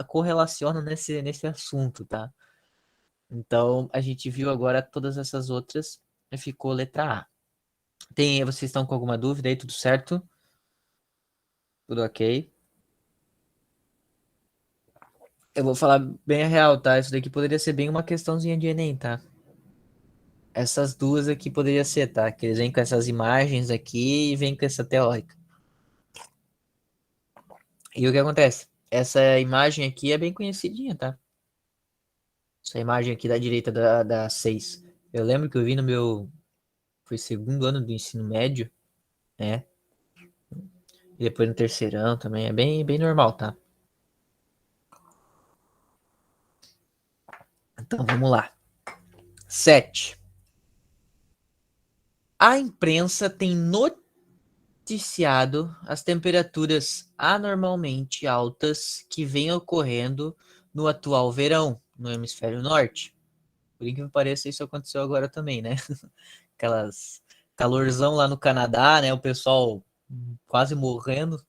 A: correlacionam nesse assunto, tá? Então, a gente viu agora todas essas outras e ficou letra A. Vocês estão com alguma dúvida aí? Tudo certo? Tudo ok? Eu vou falar bem a real, tá? Isso daqui poderia ser bem uma questãozinha de Enem, tá? Essas duas aqui poderia ser, tá? Que eles vêm com essas imagens aqui e vêm com essa teórica. E o que acontece? Essa imagem aqui é bem conhecidinha, tá? Essa imagem aqui da direita da 6. Eu lembro que eu vi no meu. Foi segundo ano do ensino médio, né? E depois no terceirão também. É bem normal, tá? Então, vamos lá. 7. A imprensa tem noticiado as temperaturas anormalmente altas que vêm ocorrendo no atual verão no hemisfério norte. Por incrível que pareça, isso aconteceu agora também, né? Aquelas calorzão lá no Canadá, né? O pessoal quase morrendo.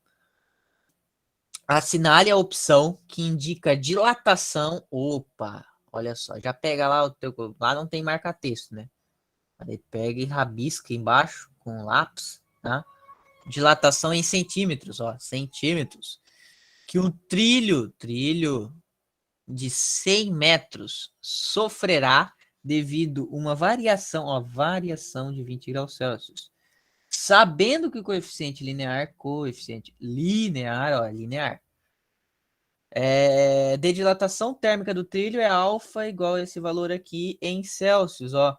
A: Assinale a opção que indica dilatação. Opa, olha só, já pega lá o teu. Lá não tem marca-texto, né? Aí pega e rabisca embaixo com lápis, tá? Dilatação em centímetros, ó, centímetros. Que um trilho de 100 metros sofrerá devido uma variação, ó, variação de 20 graus Celsius. Sabendo que o coeficiente linear, ó, linear, de dilatação térmica do trilho é alfa igual a esse valor aqui em Celsius, ó.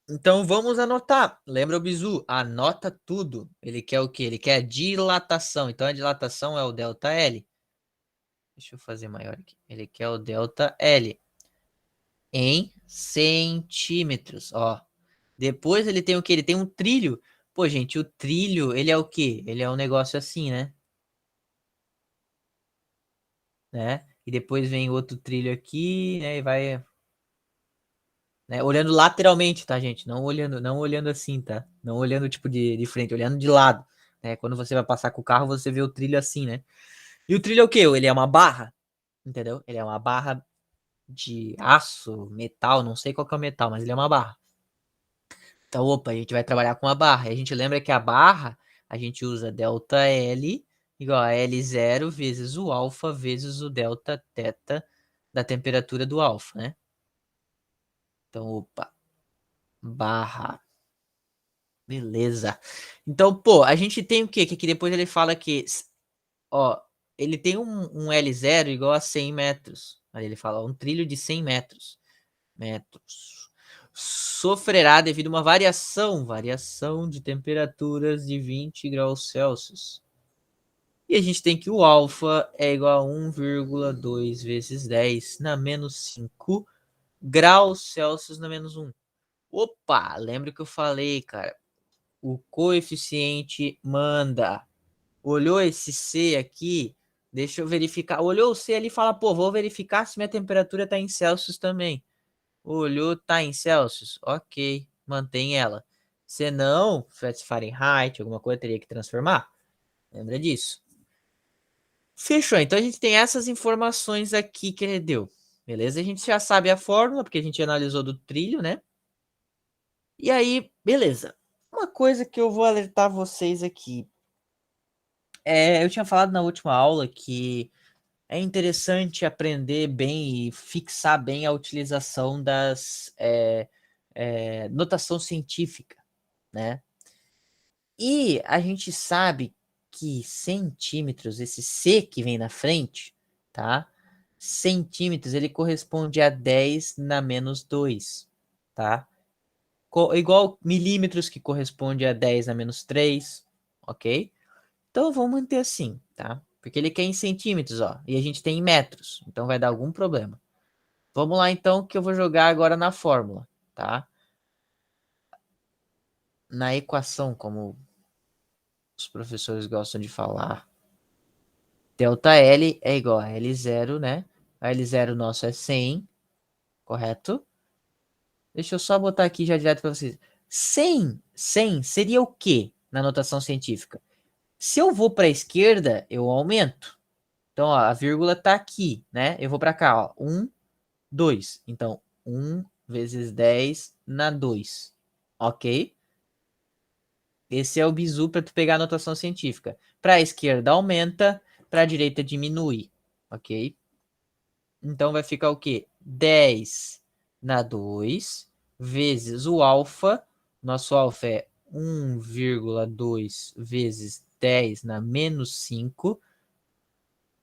A: Então vamos anotar. Lembra o Bizu? Anota tudo. Ele quer o quê? Ele quer dilatação. Então a dilatação é o ΔL. Deixa eu fazer maior aqui. Ele quer o ΔL em centímetros, ó. Depois ele tem o quê? Ele tem um trilho. Pô, gente, o trilho, ele é o quê? Ele é um negócio assim, né? E depois vem outro trilho aqui, né? E vai, né? Olhando lateralmente, tá, gente? Não olhando assim, tá? Não olhando tipo de frente, olhando de lado, né? Quando você vai passar com o carro, você vê o trilho assim, né? E o trilho é o quê? Ele é uma barra, entendeu? Ele é uma barra de aço, metal, não sei qual que é o metal, mas ele é uma barra. Então, opa, a gente vai trabalhar com a barra. E a gente lembra que a barra, a gente usa ΔL igual a L0 vezes o alfa vezes o delta teta da temperatura do alfa, né? Então, opa, barra. Beleza. Então, pô, a gente tem o quê? Que aqui depois ele fala que, ó, ele tem um L0 igual a 100 metros. Aí ele fala, um trilho de 100 metros. Sofrerá devido a uma variação de temperaturas de 20 graus Celsius. E a gente tem que o alfa é igual a 1,2 vezes 10 na menos 5 graus Celsius na menos 1. Opa, lembra que eu falei, cara? O coeficiente manda. Olhou esse C aqui? Deixa eu verificar. Olhou o C ali e fala, pô, vou verificar se minha temperatura tá em Celsius também. Olhou, tá em Celsius? Ok, mantém ela. Se não, Fahrenheit, alguma coisa, teria que transformar. Lembra disso? Fechou. Então a gente tem essas informações aqui que ele deu. Beleza? A gente já sabe a fórmula, porque a gente analisou do trilho, né? E aí, beleza. Uma coisa que eu vou alertar vocês aqui. Eu tinha falado na última aula que é interessante aprender bem e fixar bem a utilização das notação científica, né? E a gente sabe que centímetros, esse C que vem na frente, tá? Centímetros, ele corresponde a 10 na menos 2, tá? Igual milímetros, que corresponde a 10 na menos 3, ok? Então vamos manter assim, tá? Porque ele quer em centímetros, ó, e a gente tem em metros, então vai dar algum problema. Vamos lá então, que eu vou jogar agora na fórmula, tá? Na equação, como os professores gostam de falar. ΔL é igual a L0, né? A L0 nosso é 100, correto? Deixa eu só botar aqui já direto para vocês. 100 seria o quê na notação científica? Se eu vou para a esquerda, eu aumento. Então, ó, a vírgula tá aqui, né? Eu vou para cá, ó. 1, 2. Então, 1 vezes 10 na 2. Ok? Esse é o bizu para tu pegar a notação científica. Para a esquerda aumenta, para a direita diminui. Ok? Então vai ficar o quê? 10 na 2 vezes o alfa. Nosso alfa é 1,2 vezes 10 na menos 5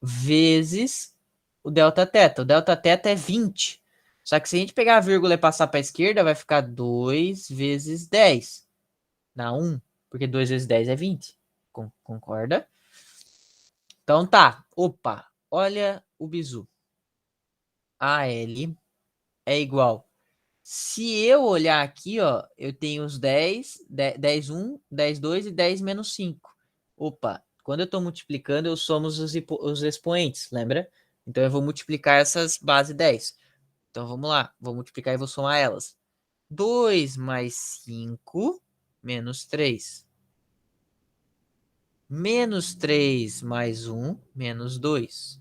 A: vezes o delta teta. O delta teta é 20. Só que se a gente pegar a vírgula e passar para a esquerda, vai ficar 2 vezes 10 na 1, porque 2 vezes 10 é 20. Concorda? Então tá. Opa, olha o bizu. AL é igual. Se eu olhar aqui, ó, eu tenho os 10, 10, 1, 10, 2 e 10 menos 5. Opa, quando eu estou multiplicando, eu somo os expoentes, lembra? Então eu vou multiplicar essas base 10. Então vamos lá, vou multiplicar e vou somar elas. 2 mais 5 menos 3. Menos 3 mais 1 menos 2.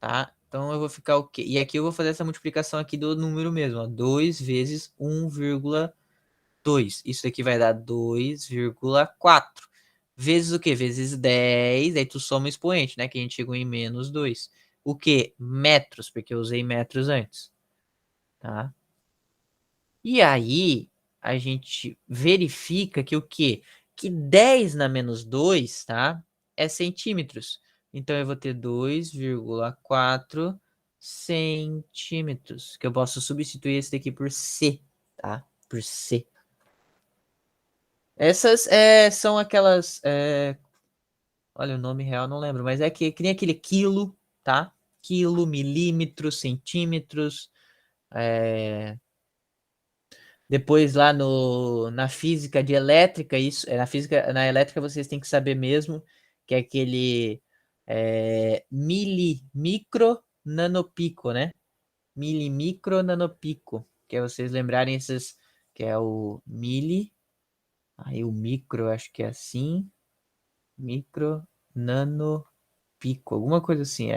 A: Tá? Então eu vou ficar o quê? E aqui eu vou fazer essa multiplicação aqui do número mesmo, ó. 2 vezes 1,2. Isso aqui vai dar 2,4. Vezes o quê? Vezes 10. Aí tu soma o expoente, né? Que a gente chegou em menos 2. O quê? Metros, porque eu usei metros antes. Tá? E aí, a gente verifica que o quê? Que 10 na menos 2, tá? É centímetros. Então, eu vou ter 2,4 centímetros. Que eu posso substituir esse daqui por C, tá? Por C. Essas são aquelas... olha, o nome real não lembro, mas é que nem aquele quilo, tá? Quilo, milímetros, centímetros... Depois lá na física de elétrica, isso, na elétrica vocês têm que saber mesmo, que é aquele micro, nanopico, né? Micro, nanopico, que é vocês lembrarem esses, que é o mili, aí o micro, acho que é assim, micro, nanopico, alguma coisa assim,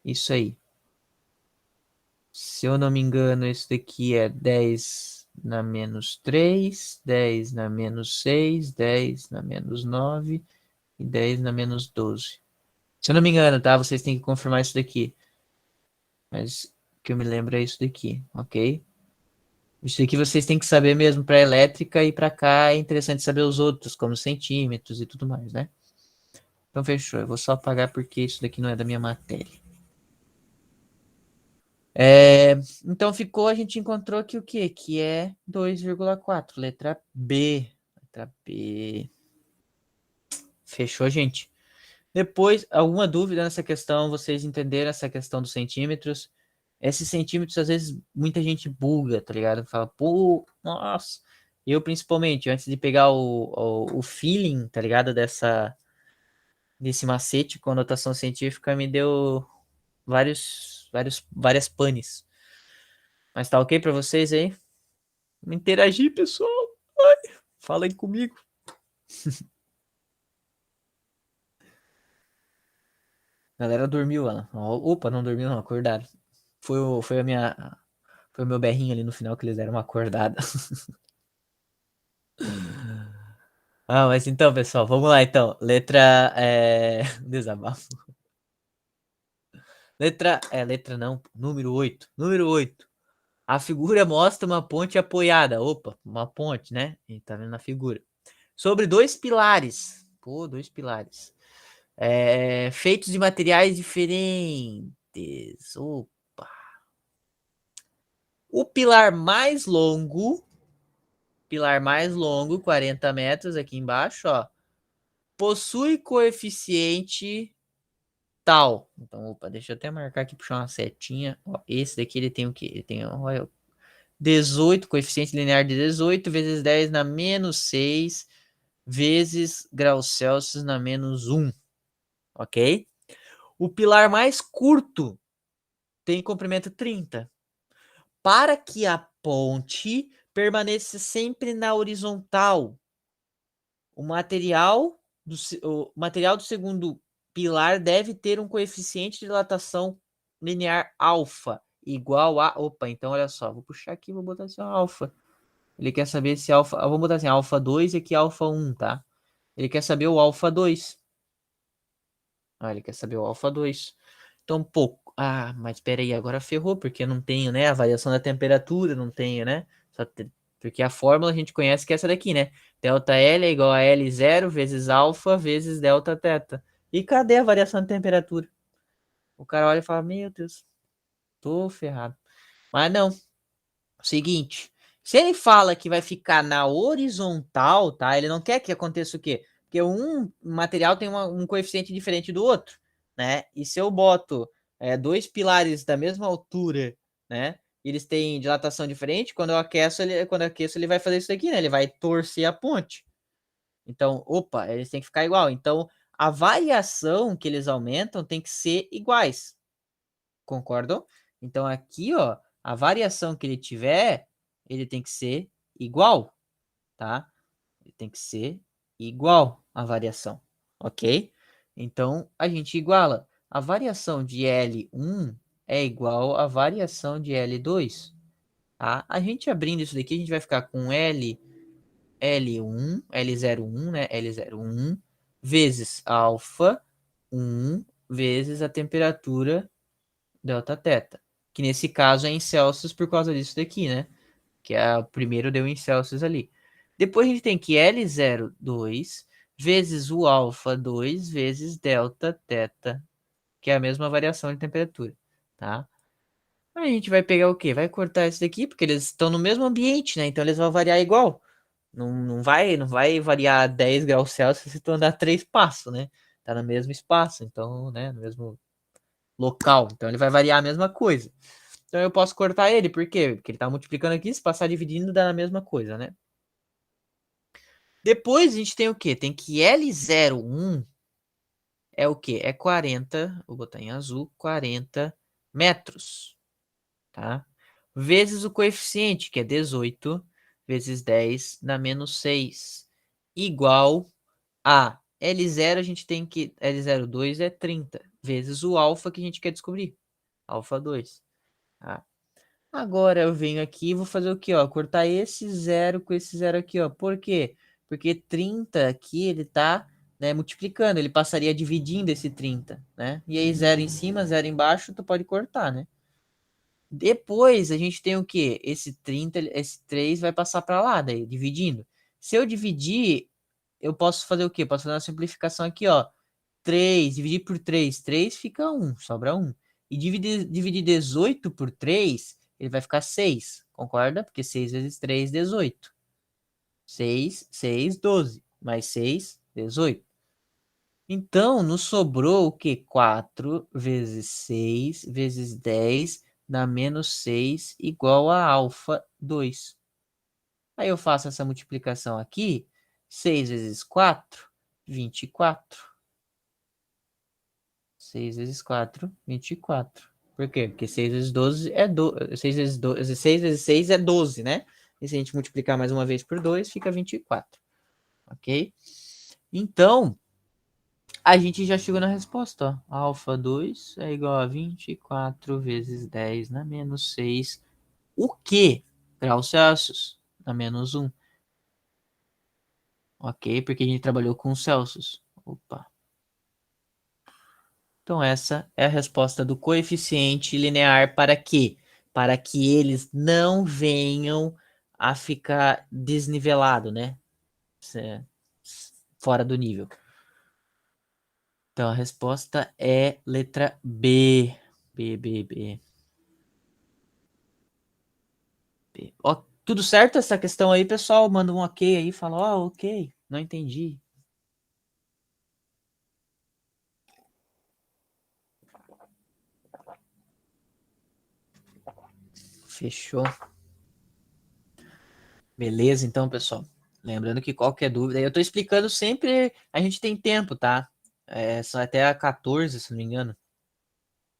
A: isso aí. Se eu não me engano, esse daqui é 10 na menos 3, 10 na menos 6, 10 na menos 9 e 10 na menos 12. Se eu não me engano, tá? Vocês têm que confirmar isso daqui. Mas o que eu me lembro é isso daqui, ok? Isso aqui vocês têm que saber mesmo para elétrica e para cá é interessante saber os outros, como centímetros e tudo mais, né? Então fechou. Eu vou só apagar porque isso daqui não é da minha matéria. Então ficou, a gente encontrou aqui o quê? Que é 2,4, letra B. Letra B. Fechou, gente? Depois, alguma dúvida nessa questão? Vocês entenderam essa questão dos centímetros? Esses centímetros, às vezes, muita gente buga, tá ligado? Fala, pô, nossa. Eu, principalmente, antes de pegar o feeling, tá ligado? Desse macete com notação científica, me deu várias panes. Mas tá ok pra vocês aí? Interagir, pessoal. Ai, falem comigo. A galera dormiu, Alan. Opa, não dormiu, não, acordaram. Foi o meu berrinho ali no final que eles deram uma acordada. Ah, mas então, pessoal, vamos lá então. Letra. Desabafo. Letra não, número 8. Número 8. A figura mostra uma ponte apoiada. Opa, uma ponte, né? A gente tá vendo na figura. Sobre dois pilares. Pô, dois pilares. Feitos de materiais diferentes. Opa. O pilar mais longo, 40 metros aqui embaixo, ó, possui coeficiente tal. Então, opa, deixa eu até marcar aqui, puxar uma setinha. Ó, esse daqui ele tem o quê? Ele tem, olha, 18, coeficiente linear de 18 vezes 10 na menos 6 vezes graus Celsius na menos 1, ok? O pilar mais curto tem comprimento 30. Para que a ponte permaneça sempre na horizontal, o material do segundo pilar deve ter um coeficiente de dilatação linear alfa igual a... Opa, então olha só, vou puxar aqui e vou botar assim, alfa. Ele quer saber se alfa... Vamos botar assim, alfa 2 e aqui alfa 1, tá? Ele quer saber o alfa 2. Ele quer saber o alfa 2. Então, pô, mas espera aí, agora ferrou, porque eu não tenho, né, a variação da temperatura, não tenho, né? Porque a fórmula a gente conhece que é essa daqui, né? Delta L é igual a L0 vezes alfa vezes delta teta. E cadê a variação de temperatura? O cara olha e fala, meu Deus, tô ferrado. Mas não, seguinte, se ele fala que vai ficar na horizontal, tá? Ele não quer que aconteça o quê? Porque um material tem um coeficiente diferente do outro, né? E se eu boto dois pilares da mesma altura, né? Eles têm dilatação diferente. Quando eu aqueço, ele vai fazer isso aqui, né? Ele vai torcer a ponte. Então, opa, eles têm que ficar igual. Então, a variação que eles aumentam tem que ser iguais. Concordam? Então, aqui, ó, a variação que ele tiver, ele tem que ser igual, tá? Ele tem que ser igual a variação, ok? Então, a gente iguala. A variação de L1 é igual à variação de L2, tá? A gente abrindo isso daqui, a gente vai ficar com L1, L01, né? L01 vezes alfa 1 vezes a temperatura delta teta, que nesse caso é em Celsius por causa disso daqui, né? Que é o primeiro deu em Celsius ali. Depois a gente tem que L02 vezes o alfa 2 vezes delta teta, que é a mesma variação de temperatura, tá? Aí a gente vai pegar o quê? Vai cortar esse daqui, porque eles estão no mesmo ambiente, né? Então eles vão variar igual. Não vai variar 10 graus Celsius se tu andar 3 passos, né? Tá no mesmo espaço, então, né? No mesmo local. Então ele vai variar a mesma coisa. Então eu posso cortar ele, por quê? Porque ele tá multiplicando aqui, se passar dividindo dá a mesma coisa, né? Depois a gente tem o quê? Tem que L01 é o quê? É 40, vou botar em azul, 40 metros, tá? Vezes o coeficiente, que é 18, vezes 10 dá menos 6, igual a L0 a gente tem que, L02 é 30, vezes o alfa que a gente quer descobrir, alfa 2, tá? Agora eu venho aqui e vou fazer o quê, ó? Cortar esse zero com esse zero aqui, ó. Por quê? Porque 30 aqui, ele tá, né, multiplicando. Ele passaria dividindo esse 30, né? E aí zero em cima, zero embaixo, tu pode cortar, né? Depois a gente tem o quê? Esse 30, esse 3 vai passar para lá, daí, dividindo. Se eu dividir, eu posso fazer o quê? Posso fazer uma simplificação aqui, ó. 3, dividir por 3, 3 fica 1, sobra 1. E dividir 18 por 3, ele vai ficar 6, concorda? Porque 6 vezes 3, 18. 6, 6, 12. Mais 6, 18. Então, nos sobrou o quê? 4 vezes 6 vezes 10 dá menos 6 igual a alfa 2. Aí eu faço essa multiplicação aqui. 6 vezes 4, 24. 6 vezes 4, 24. Por quê? Porque 6 vezes 12 é 6 vezes 12, 6 vezes 6 é 12, né? E se a gente multiplicar mais uma vez por 2, fica 24. Ok? Então, a gente já chegou na resposta, ó. Alfa 2 é igual a 24 vezes 10 na menos 6. O quê? Graus Celsius na menos 1. Ok? Porque a gente trabalhou com Celsius. Opa. Então, essa é a resposta do coeficiente linear para quê? Para que eles não venham a ficar desnivelado, né? Fora do nível. Então, a resposta é letra B. B, B, B. B. Ó, tudo certo essa questão aí, pessoal? Manda um ok aí, fala, ó, ok, não entendi. Fechou. Beleza, então, pessoal. Lembrando que qualquer dúvida, eu tô explicando sempre, a gente tem tempo, tá? Só até a 14, se não me engano.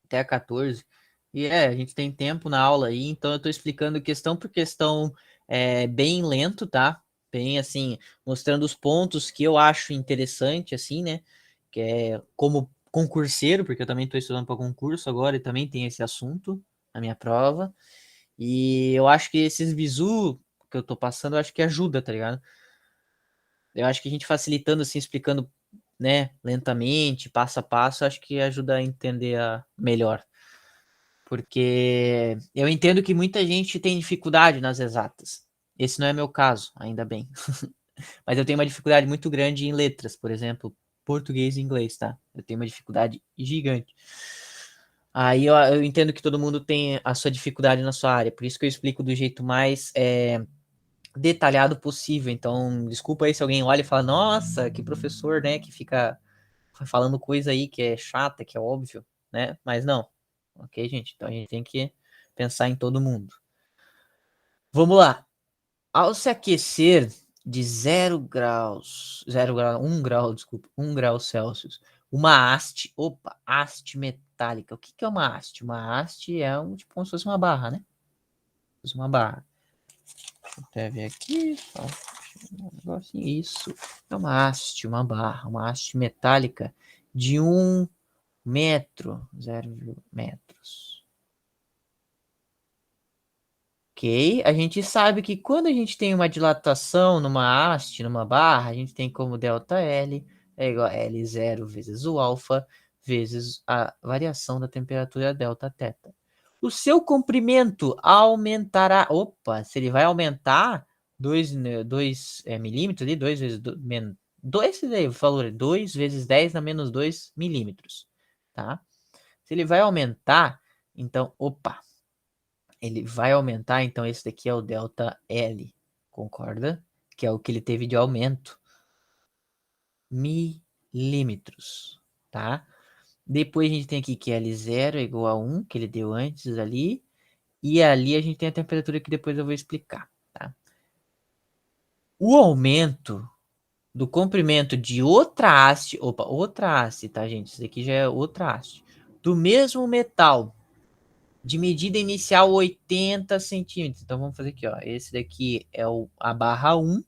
A: Até a 14. E a gente tem tempo na aula aí, então eu tô explicando questão por questão bem lento, tá? Bem assim, mostrando os pontos que eu acho interessante, assim, né? Que é como concurseiro, porque eu também tô estudando para concurso agora e também tem esse assunto na minha prova. E eu acho que esses bizu que eu tô passando, eu acho que ajuda, tá ligado? Eu acho que a gente facilitando assim, explicando, né, lentamente, passo a passo, acho que ajuda a entender melhor. Porque eu entendo que muita gente tem dificuldade nas exatas. Esse não é meu caso, ainda bem. Mas eu tenho uma dificuldade muito grande em letras, por exemplo, português e inglês, tá? Eu tenho uma dificuldade gigante. Aí eu entendo que todo mundo tem a sua dificuldade na sua área, por isso que eu explico do jeito mais detalhado possível. Então, desculpa aí se alguém olha e fala, nossa, que professor, né, que fica falando coisa aí que é chata, que é óbvio, né? Mas não. Ok, gente? Então a gente tem que pensar em todo mundo. Vamos lá. Ao se aquecer de 1 grau, desculpa, 1 grau Celsius, uma haste metálica. O que que é uma haste? Uma haste é tipo como se fosse uma barra, né? Como se fosse uma barra. Deixa eu até ver aqui, só um negocinho. Isso. É uma haste, uma barra, uma haste metálica de 1 metro, 0 metros. Ok? A gente sabe que quando a gente tem uma dilatação numa haste, numa barra, a gente tem como ΔL é igual a L0 vezes o alfa vezes a variação da temperatura Δθ. O seu comprimento aumentará. Opa, se ele vai aumentar 2 milímetros ali, 2 vezes 2 valor 2 vezes 10 na menos 2 milímetros, tá? Se ele vai aumentar, então, opa, ele vai aumentar, então esse daqui é o ΔL, concorda? Que é o que ele teve de aumento. Milímetros, tá? Depois a gente tem aqui que L0 é igual a 1, que ele deu antes ali. E ali a gente tem a temperatura que depois eu vou explicar, tá? O aumento do comprimento de outra haste, tá, gente? Isso aqui já é outra haste. Do mesmo metal, de medida inicial 80 centímetros. Então vamos fazer aqui, ó. Esse daqui é a barra 1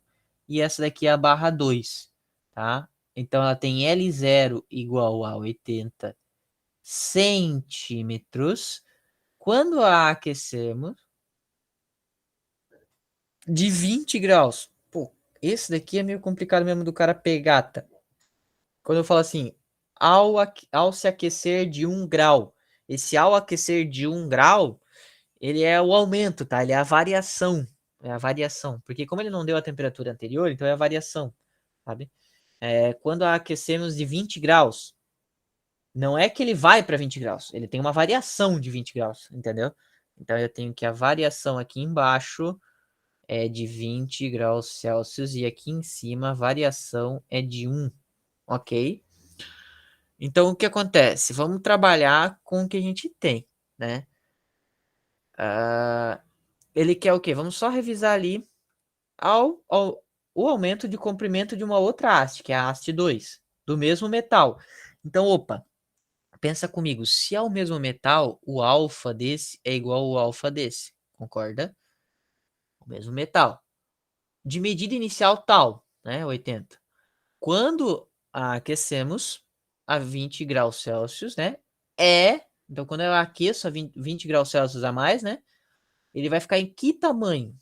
A: e essa daqui é a barra 2, tá? Então ela tem L0 igual a 80 centímetros. Quando a aquecemos de 20 graus. Pô, esse daqui é meio complicado mesmo do cara pegar, tá? Quando eu falo assim, ao se aquecer de 1 grau. Esse ao aquecer de 1 grau, ele é o aumento, tá? Ele é a variação. É a variação. Porque como ele não deu a temperatura anterior, então é a variação, sabe? Quando aquecemos de 20 graus, não é que ele vai para 20 graus. Ele tem uma variação de 20 graus, entendeu? Então eu tenho que a variação aqui embaixo é de 20 graus Celsius e aqui em cima a variação é de 1, ok? Então o que acontece? Vamos trabalhar com o que a gente tem, né? Ele quer o quê? Vamos só revisar ali o aumento de comprimento de uma outra haste, que é a haste 2, do mesmo metal. Então, opa, pensa comigo, se é o mesmo metal, o alfa desse é igual ao alfa desse, concorda? O mesmo metal. De medida inicial tal, né, 80. Quando aquecemos a 20 graus Celsius, né, então quando eu aqueço a 20 graus Celsius a mais, né, ele vai ficar em que tamanho,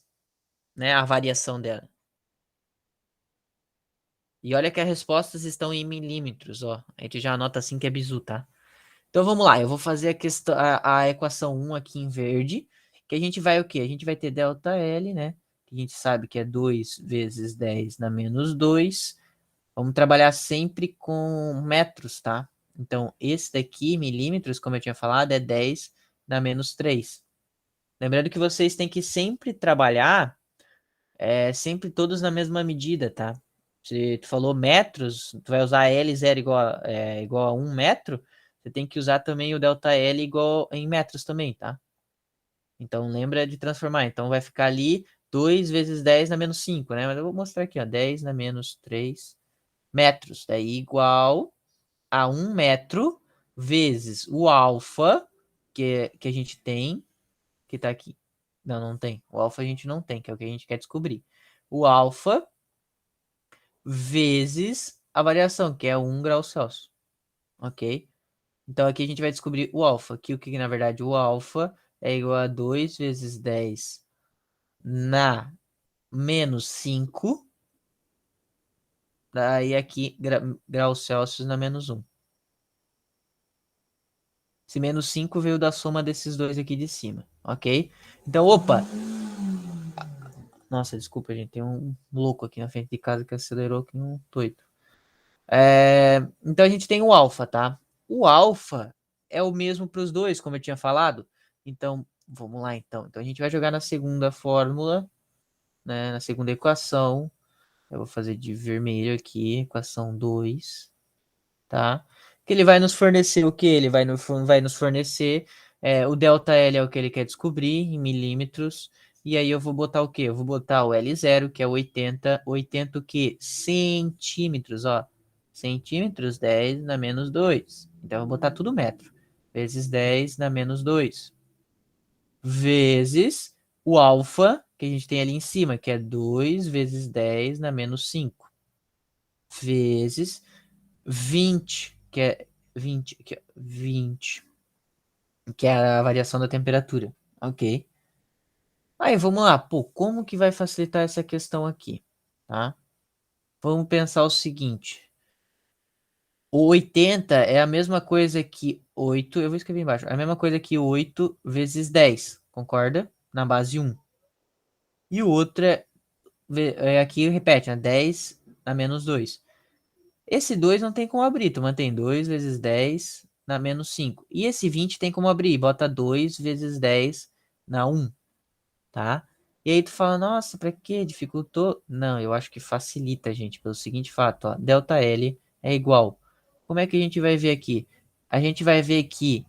A: né, a variação dela? E olha que as respostas estão em milímetros, ó. A gente já anota assim que é bizu, tá? Então vamos lá, eu vou fazer a questão, a equação 1 aqui em verde, que a gente vai o quê? A gente vai ter ΔL, né? Que a gente sabe que é 2 vezes 10 na menos 2. Vamos trabalhar sempre com metros, tá? Então esse daqui, milímetros, como eu tinha falado, é 10 na menos 3. Lembrando que vocês têm que sempre trabalhar sempre todos na mesma medida, tá? Se tu falou metros, tu vai usar L0 igual a 1 metro, você tem que usar também o ΔL igual em metros também, tá? Então lembra de transformar. Então vai ficar ali 2 vezes 10 na menos 5, né? Mas eu vou mostrar aqui, ó, 10 na menos 3 metros. Daí igual a 1 metro vezes o alfa que a gente tem, que tá aqui. Não, não tem. O alfa a gente não tem, que é o que a gente quer descobrir. O alfa vezes a variação, que é 1 grau Celsius. Ok? Então aqui a gente vai descobrir o alfa, que o que na verdade o alfa é igual a 2 vezes 10 na menos 5. Daí aqui graus Celsius na menos 1. Esse menos 5 veio da soma desses dois aqui de cima, ok? Então, opa! Nossa, desculpa, gente. Tem um louco aqui na frente de casa que acelerou que um doido. Então a gente tem o alfa, tá? O alfa é o mesmo para os dois, como eu tinha falado. Então, vamos lá então. Então a gente vai jogar na segunda fórmula, né? Na segunda equação. Eu vou fazer de vermelho aqui, equação 2, tá? Que ele vai nos fornecer o que? Ele vai nos fornecer O ΔL é o que ele quer descobrir em milímetros. E aí eu vou botar o quê? Eu vou botar o L0, que é 80. 80 o quê? Centímetros, ó. Centímetros, 10 na menos 2. Então eu vou botar tudo metro. Vezes 10 na menos 2. Vezes o alfa, que a gente tem ali em cima, que é 2 vezes 10 na menos 5. Vezes 20, que é 20, que é 20, que é a variação da temperatura. Ok. Aí, vamos lá. Pô, como que vai facilitar essa questão aqui? Tá? Vamos pensar o seguinte. O 80 é a mesma coisa que 8. Eu vou escrever embaixo. É a mesma coisa que 8 vezes 10. Concorda? Na base 1. E o outro aqui repete, né? 10 na menos 2. Esse 2 não tem como abrir. Tu mantém 2 vezes 10 na menos 5. E esse 20 tem como abrir. Bota 2 vezes 10 na 1. Tá? E aí tu fala, nossa, pra que dificultou? Não, eu acho que facilita, gente, pelo seguinte fato, ó, ΔL é igual. Como é que a gente vai ver aqui? A gente vai ver aqui,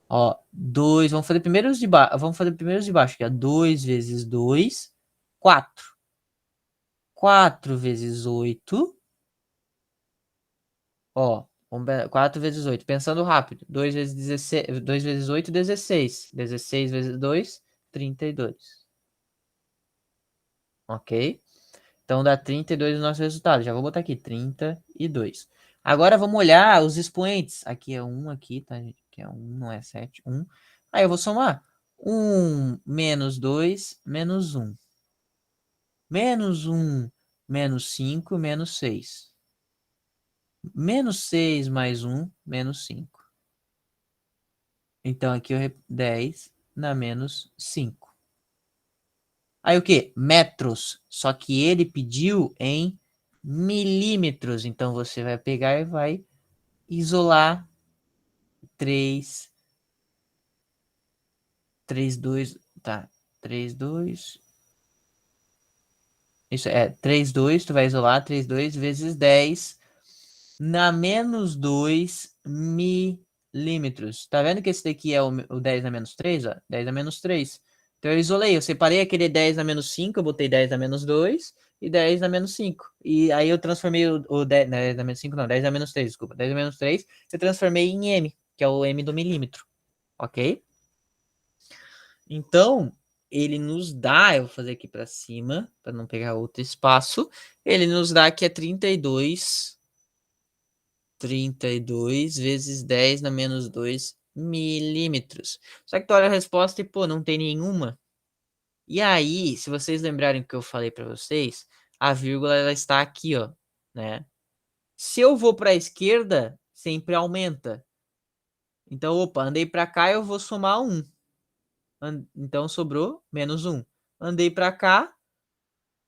A: ó, 2, vamos fazer primeiros de baixo, que é 2 vezes 2, 4. 4 vezes 8, ó, 4 vezes 8, pensando rápido, 2 vezes 16, 2 vezes 8, 16. 16 vezes 2, 32. Ok? Então dá 32 o nosso resultado. Já vou botar aqui, 32. Agora vamos olhar os expoentes. Aqui é 1, aqui, tá, gente? Aqui é 1, não é 7, 1. Aí eu vou somar. 1 menos 2, menos 1. Menos 1, menos 5, menos 6. Menos 6 mais 1, menos 5. Então aqui eu 10 na menos 5. Aí o que? Metros. Só que ele pediu em milímetros. Então você vai pegar e vai isolar 3, 3, 2, tá, 3, 2, isso é 3, 2, tu vai isolar 3, 2 vezes 10 na menos 2 milímetros. Tá vendo que esse daqui é o 10 na menos 3, ó? 10 na menos 3. Então eu isolei, eu separei aquele 10 na menos 5, eu botei 10 na menos 2 e 10 na menos 5. E aí eu transformei o 10, 10 na menos 5, não, 10 na menos 3, desculpa. 10 na menos 3, eu transformei em M, que é o M do milímetro, ok? Então, ele nos dá, eu vou fazer aqui para cima, para não pegar outro espaço, ele nos dá que é 32 vezes 10 na menos 2 milímetros. Só que tu olha a resposta e, pô, não tem nenhuma. E aí, se vocês lembrarem o que eu falei para vocês, a vírgula ela está aqui, ó, né? Se eu vou para a esquerda, sempre aumenta. Então, opa, andei para cá, eu vou somar 1. Então, sobrou menos 1. Andei para cá,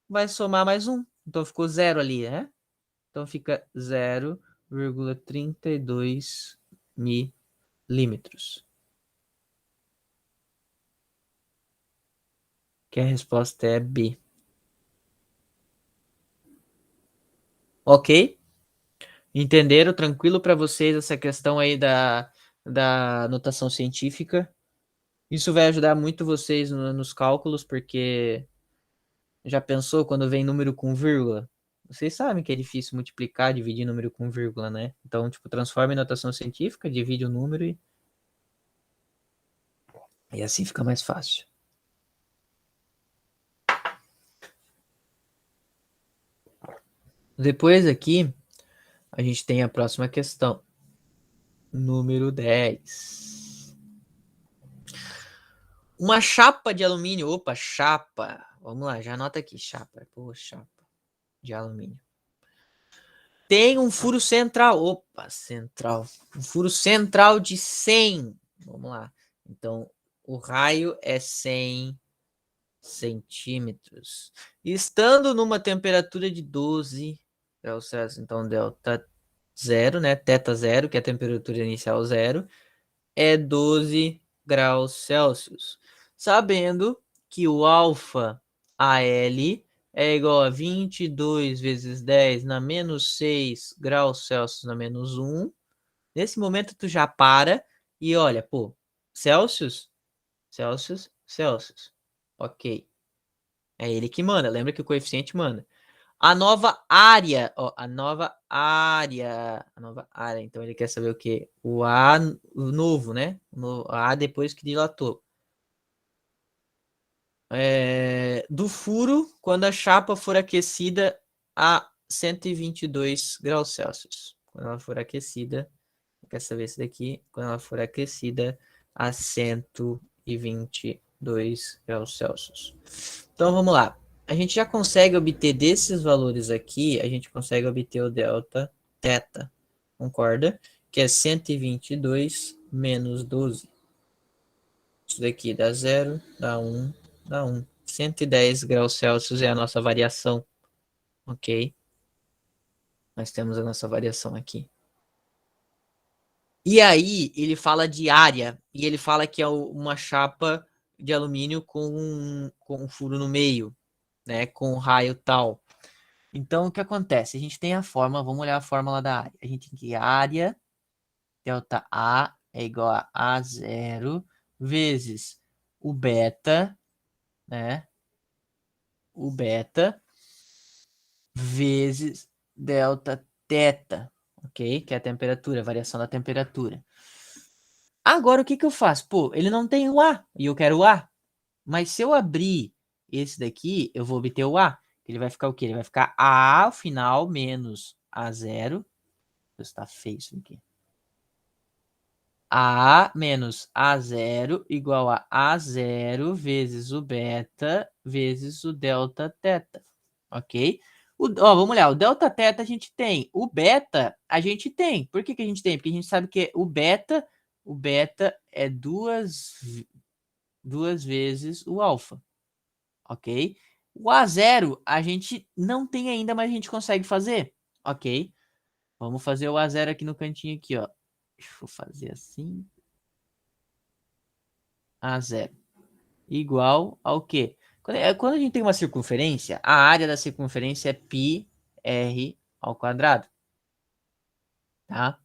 A: vai somar mais 1. Então, ficou 0 ali, né? Então, fica 0,32 milímetros. Que a resposta é B. Ok? Entenderam? Tranquilo para vocês essa questão aí da notação científica? Isso vai ajudar muito vocês nos cálculos, porque já pensou quando vem número com vírgula? Vocês sabem que é difícil multiplicar, dividir número com vírgula, né? Então, tipo, transforma em notação científica, divide o número e assim fica mais fácil. Depois aqui, a gente tem a próxima questão. Número 10. Uma chapa de alumínio. Opa, chapa. Vamos lá, já anota aqui. Chapa. Pô, chapa de alumínio. Tem um furo central. Opa, central. Um furo central de 100. Vamos lá. Então, o raio é 100 centímetros. Estando numa temperatura de 12 graus Celsius. Então, delta 0, né? Teta 0, que é a temperatura inicial 0, é 12 graus Celsius. Sabendo que o alfa AL é igual a 22 vezes 10 na menos 6 graus Celsius na menos 1. Nesse momento tu já para e olha, pô, Celsius, Celsius, Celsius. Ok. É ele que manda. Lembra que o coeficiente manda. A nova área, ó, a nova área. Então ele quer saber o quê? O A o novo, né? O A depois que dilatou. Do furo quando a chapa for aquecida a 122 graus Celsius. Quando ela for aquecida, quer saber isso daqui? Quando ela for aquecida a 122 graus Celsius. Então vamos lá. A gente já consegue obter desses valores aqui, a gente consegue obter o delta teta, concorda? Que é 122 menos 12. Isso daqui dá 0, dá 1, dá 1. 110 graus Celsius é a nossa variação, ok? Nós temos a nossa variação aqui. E aí ele fala de área, e ele fala que é uma chapa de alumínio com um furo no meio, né? Com um raio tal. Então, o que acontece? A gente tem a fórmula, vamos olhar a fórmula da área. A gente tem que área, delta A é igual a A0 vezes o beta, né? O beta vezes delta teta, ok? Que é a temperatura, a variação da temperatura. Agora, o que que eu faço? Pô, ele não tem o A, e eu quero o A. Mas se eu abrir esse daqui, eu vou obter o A. Ele vai ficar o quê? Ele vai ficar A ao final menos A0. Está feio isso aqui. A menos A0 igual a A0 vezes o beta vezes o delta teta, ok? Vamos olhar, o delta teta a gente tem, o beta a gente tem. Por que que a gente tem? Porque a gente sabe que o beta é duas vezes o alfa, ok? O A0 a gente não tem ainda, mas a gente consegue fazer, ok? Vamos fazer o A0 aqui no cantinho aqui, ó. Deixa eu fazer assim. A0 igual ao quê? Quando a gente tem uma circunferência, a área da circunferência é πr ao quadrado, tá?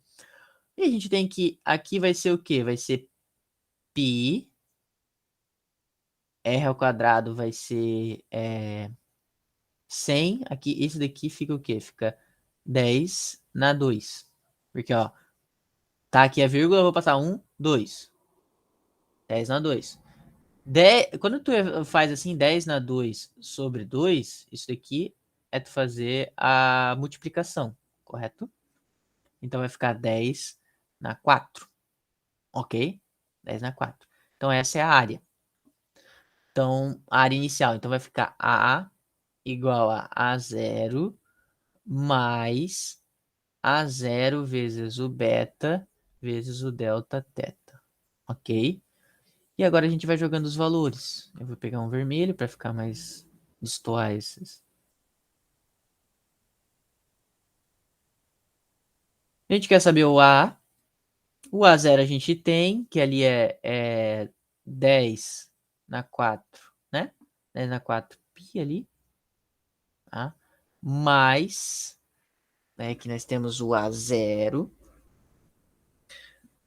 A: E a gente tem que, aqui vai ser o quê? Vai ser π, r ao quadrado vai ser 100, aqui, esse daqui fica o quê? Fica 10 na 2. Porque, ó, tá aqui a vírgula, eu vou passar 1, 2. 10 na 2. Quando tu faz assim 10 na 2 sobre 2, isso aqui é tu fazer a multiplicação, correto? Então vai ficar 10 na 4, ok? 10 na 4. Então essa é a área. Então, a área inicial. Então vai ficar A igual a A0 mais A0 vezes o beta vezes o delta teta, ok? E agora a gente vai jogando os valores. Eu vou pegar um vermelho para ficar mais destoar esses. A gente quer saber o A. O A0 a gente tem, que ali é 10 na 4, né? 10 na 4 pi ali. Tá? Mais, né, que nós temos o A0.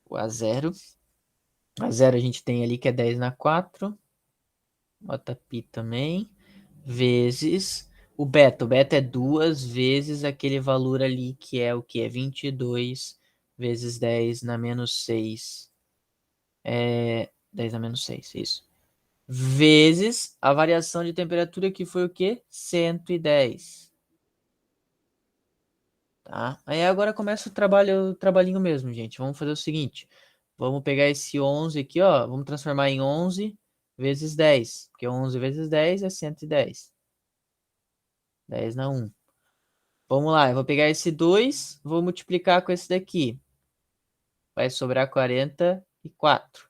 A: O A0. A0 a gente tem ali que é 10 na 4. Bota pi também. Vezes o beta. O beta é 2 vezes aquele valor ali que é o que? É 22 vezes 10 na menos 6. 10 na menos 6, isso. Vezes a variação de temperatura que foi o quê? 110. Tá? Aí agora começa o trabalhinho mesmo, gente. Vamos fazer o seguinte. Vamos pegar esse 11 aqui, ó. Vamos transformar em 11 vezes 10. Porque 11 vezes 10 é 110. 10 na 1. Vamos lá, eu vou pegar esse 2, vou multiplicar com esse daqui. Vai sobrar 44.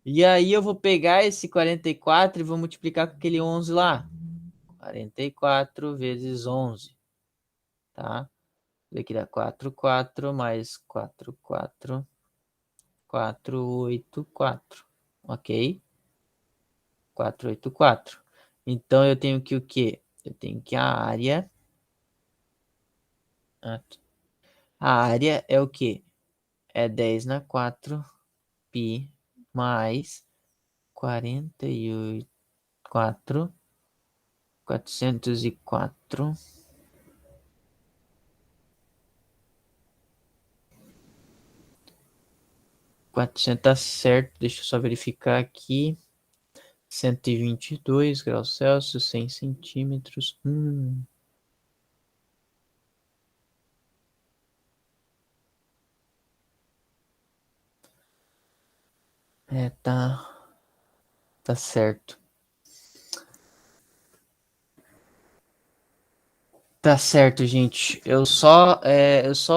A: E aí eu vou pegar esse 44 e vou multiplicar com aquele 11 lá. 44 vezes 11, tá? Daqui dá 4, 4 mais 4, 4, 4, 8, 4, ok? 4, 8, 4. Então eu tenho que o quê? Eu tenho que a área... A área é o quê? É 10 na 4 pi mais 48, 404. 400 tá certo, deixa eu só verificar aqui. 122 graus Celsius, 100 centímetros. Tá certo. Tá certo, gente. Eu só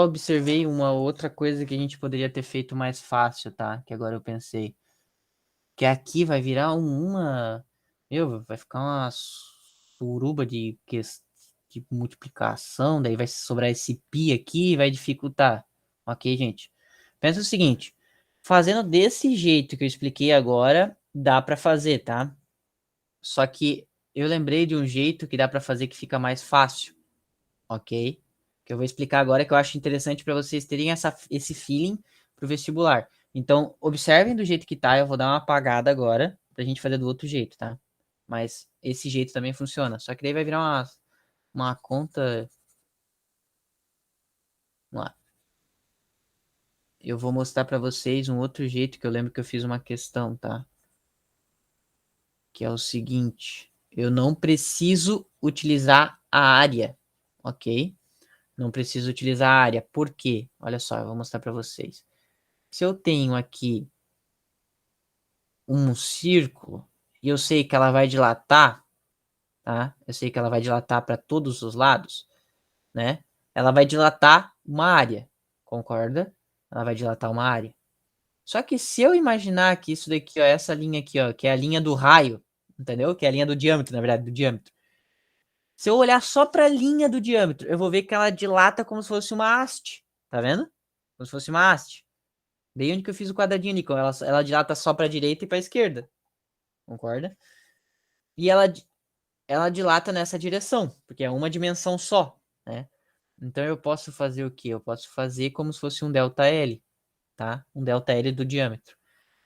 A: observei uma outra coisa que a gente poderia ter feito mais fácil, tá? Que agora eu pensei. Que aqui vai virar uma. Meu, vai ficar uma suruba de multiplicação, daí vai sobrar esse pi aqui e vai dificultar. Ok, gente? Pensa o seguinte: fazendo desse jeito que eu expliquei agora, dá pra fazer, tá? Só que eu lembrei de um jeito que dá pra fazer que fica mais fácil, ok? Que eu vou explicar agora que eu acho interessante para vocês terem esse feeling pro vestibular. Então, observem do jeito que tá, eu vou dar uma apagada agora pra gente fazer do outro jeito, tá? Mas esse jeito também funciona. Só que daí vai virar uma conta. Vamos lá. Eu vou mostrar para vocês um outro jeito que eu lembro que eu fiz uma questão, tá? Que é o seguinte: eu não preciso utilizar a área, ok? Não preciso utilizar a área. Por quê? Olha só, eu vou mostrar para vocês. Se eu tenho aqui um círculo e eu sei que ela vai dilatar, tá? Eu sei que ela vai dilatar para todos os lados, né? Ela vai dilatar uma área, concorda? Ela vai dilatar uma área. Só que se eu imaginar que isso daqui, ó, essa linha aqui, ó, que é a linha do raio, entendeu? Que é a linha do diâmetro, na verdade, do diâmetro. Se eu olhar só para a linha do diâmetro, eu vou ver que ela dilata como se fosse uma haste, tá vendo? Como se fosse uma haste. Bem onde que eu fiz o quadradinho ali, ela dilata só para a direita e para a esquerda, concorda? E ela dilata nessa direção, porque é uma dimensão só, né? Então eu posso fazer o quê? Eu posso fazer como se fosse um ΔL, tá? Um ΔL do diâmetro.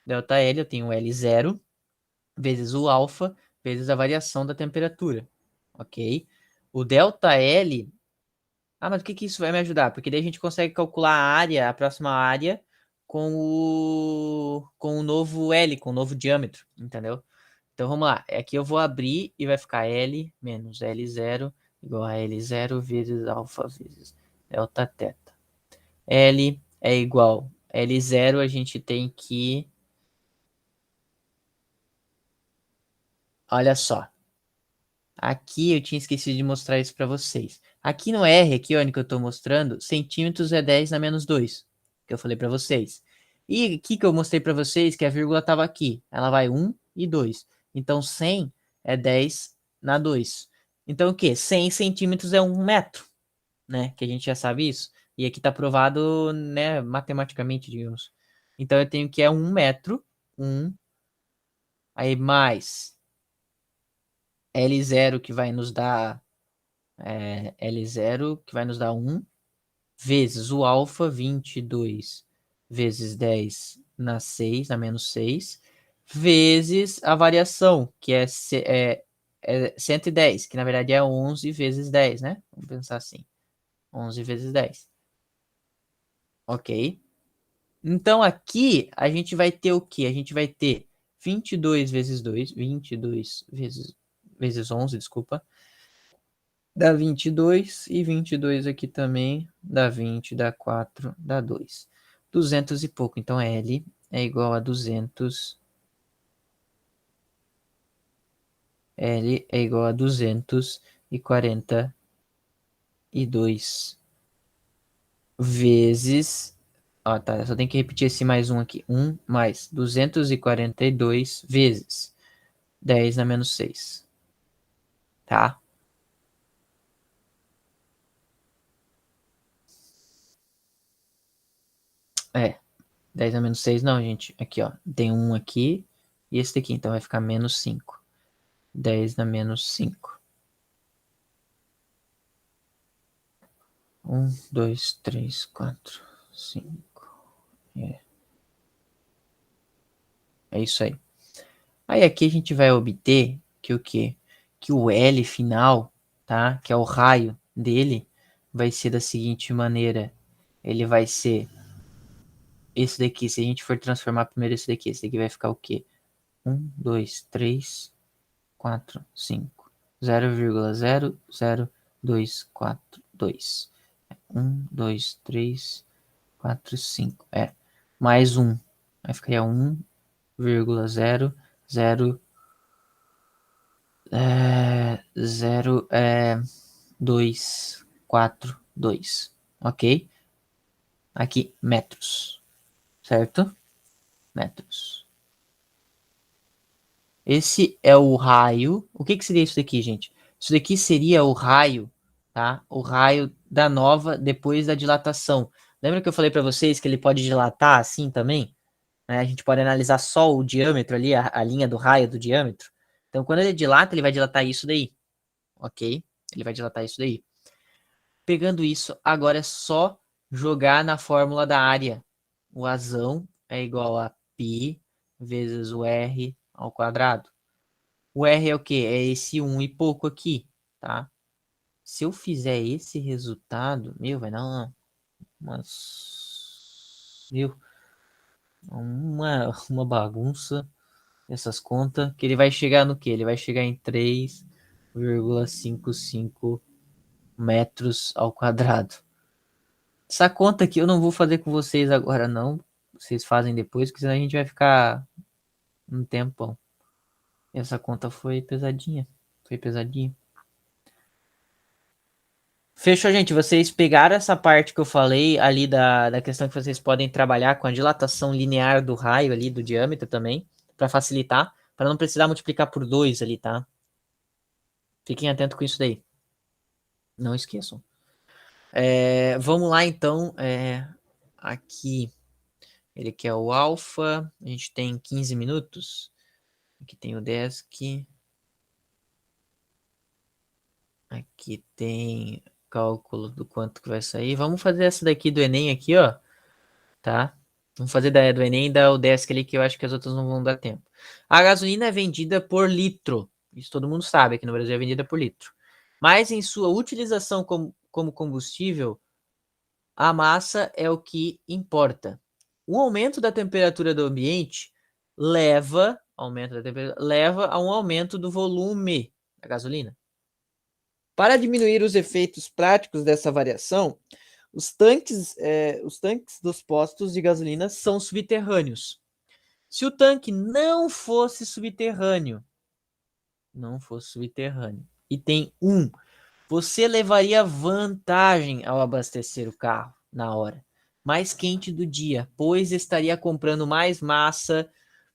A: ΔL eu tenho L0 vezes o alfa vezes a variação da temperatura, ok? O ΔL. Ah, mas o que que isso vai me ajudar? Porque daí a gente consegue calcular a área, a próxima área, com o novo L, com o novo diâmetro, entendeu? Então vamos lá. Aqui eu vou abrir e vai ficar L menos L0 igual a L0 vezes alfa vezes delta teta. L é igual. L0 a gente tem que. Olha só. Aqui eu tinha esquecido de mostrar isso para vocês. Aqui no R, aqui onde que eu estou mostrando, centímetros é 10 na menos 2, que eu falei para vocês. E aqui que eu mostrei para vocês que a vírgula estava aqui. Ela vai 1 e 2. Então 100 é 10 na 2. Então o quê? 100 centímetros é 1 metro, né? Que a gente já sabe isso. E aqui está provado, né, matematicamente, digamos. Então eu tenho que é 1 metro, 1, aí mais L0 que vai nos dar L0, que vai nos dar 1, vezes o alfa, 22 vezes 10 na 6, na menos 6, vezes a variação, que é 110, que na verdade é 11 vezes 10, né? Vamos pensar assim, 11 vezes 10. Ok? Então aqui a gente vai ter o quê? A gente vai ter 22 vezes 2, 22 vezes 11, desculpa, dá 22 e 22 aqui também dá 20, dá 4, dá 2. 200 e pouco, então L é igual a 200. L é igual a 242 vezes. Ó, tá, eu só tenho que repetir esse mais um aqui. 1 mais 242 vezes 10 na menos 6. Tá? É, 10 na menos 6 não, gente. Aqui, ó. Tem um aqui e esse daqui, então vai ficar menos 5. 10 na menos 5. 1, 2, 3, 4, 5. É isso aí. Aí aqui a gente vai obter que o quê? Que o L final, tá? Que é o raio dele, vai ser da seguinte maneira. Ele vai ser esse daqui. Se a gente for transformar primeiro esse daqui vai ficar o quê? 1, 2, 3, 4, 5. 0,00242. 1, 2, 3, 4, 5. Mais 1. Vai ficar 1,00 242. Ok? Aqui, metros. Certo? Metros. Esse é o raio. O que seria isso daqui, gente? Isso daqui seria o raio, tá? O raio da nova depois da dilatação. Lembra que eu falei para vocês que ele pode dilatar assim também? Né? A gente pode analisar só o diâmetro ali, a linha do raio do diâmetro. Então, quando ele dilata, ele vai dilatar isso daí. Ok? Ele vai dilatar isso daí. Pegando isso, agora é só jogar na fórmula da área. O azão é igual a π vezes o r ao quadrado. O r é o quê? É esse 1 e pouco aqui, tá? Se eu fizer esse resultado, meu, vai dar meu, uma bagunça essas contas, que ele vai chegar no quê? Ele vai chegar em 3,55 metros ao quadrado. Essa conta aqui eu não vou fazer com vocês agora, não. Vocês fazem depois, porque senão a gente vai ficar um tempão. Essa conta foi pesadinha. Foi pesadinha. Fechou, gente. Vocês pegaram essa parte que eu falei ali da questão que vocês podem trabalhar com a dilatação linear do raio ali, do diâmetro também, para facilitar, para não precisar multiplicar por 2 ali, tá? Fiquem atentos com isso daí. Não esqueçam. Vamos lá, então. Aqui, ele quer o alfa. A gente tem 15 minutos. Aqui tem o desk. Aqui tem cálculo do quanto que vai sair. Vamos fazer essa daqui do Enem aqui, ó. Tá? Vamos fazer do Enem e da UDESC ali, que eu acho que as outras não vão dar tempo. A gasolina é vendida por litro. Isso todo mundo sabe, aqui no Brasil é vendida por litro. Mas em sua utilização como combustível, a massa é o que importa. O aumento da temperatura do ambiente leva a um aumento do volume da gasolina. Para diminuir os efeitos práticos dessa variação, os tanques dos postos de gasolina são subterrâneos. Se o tanque não fosse subterrâneo, e tem você levaria vantagem ao abastecer o carro na hora mais quente do dia, pois estaria comprando mais massa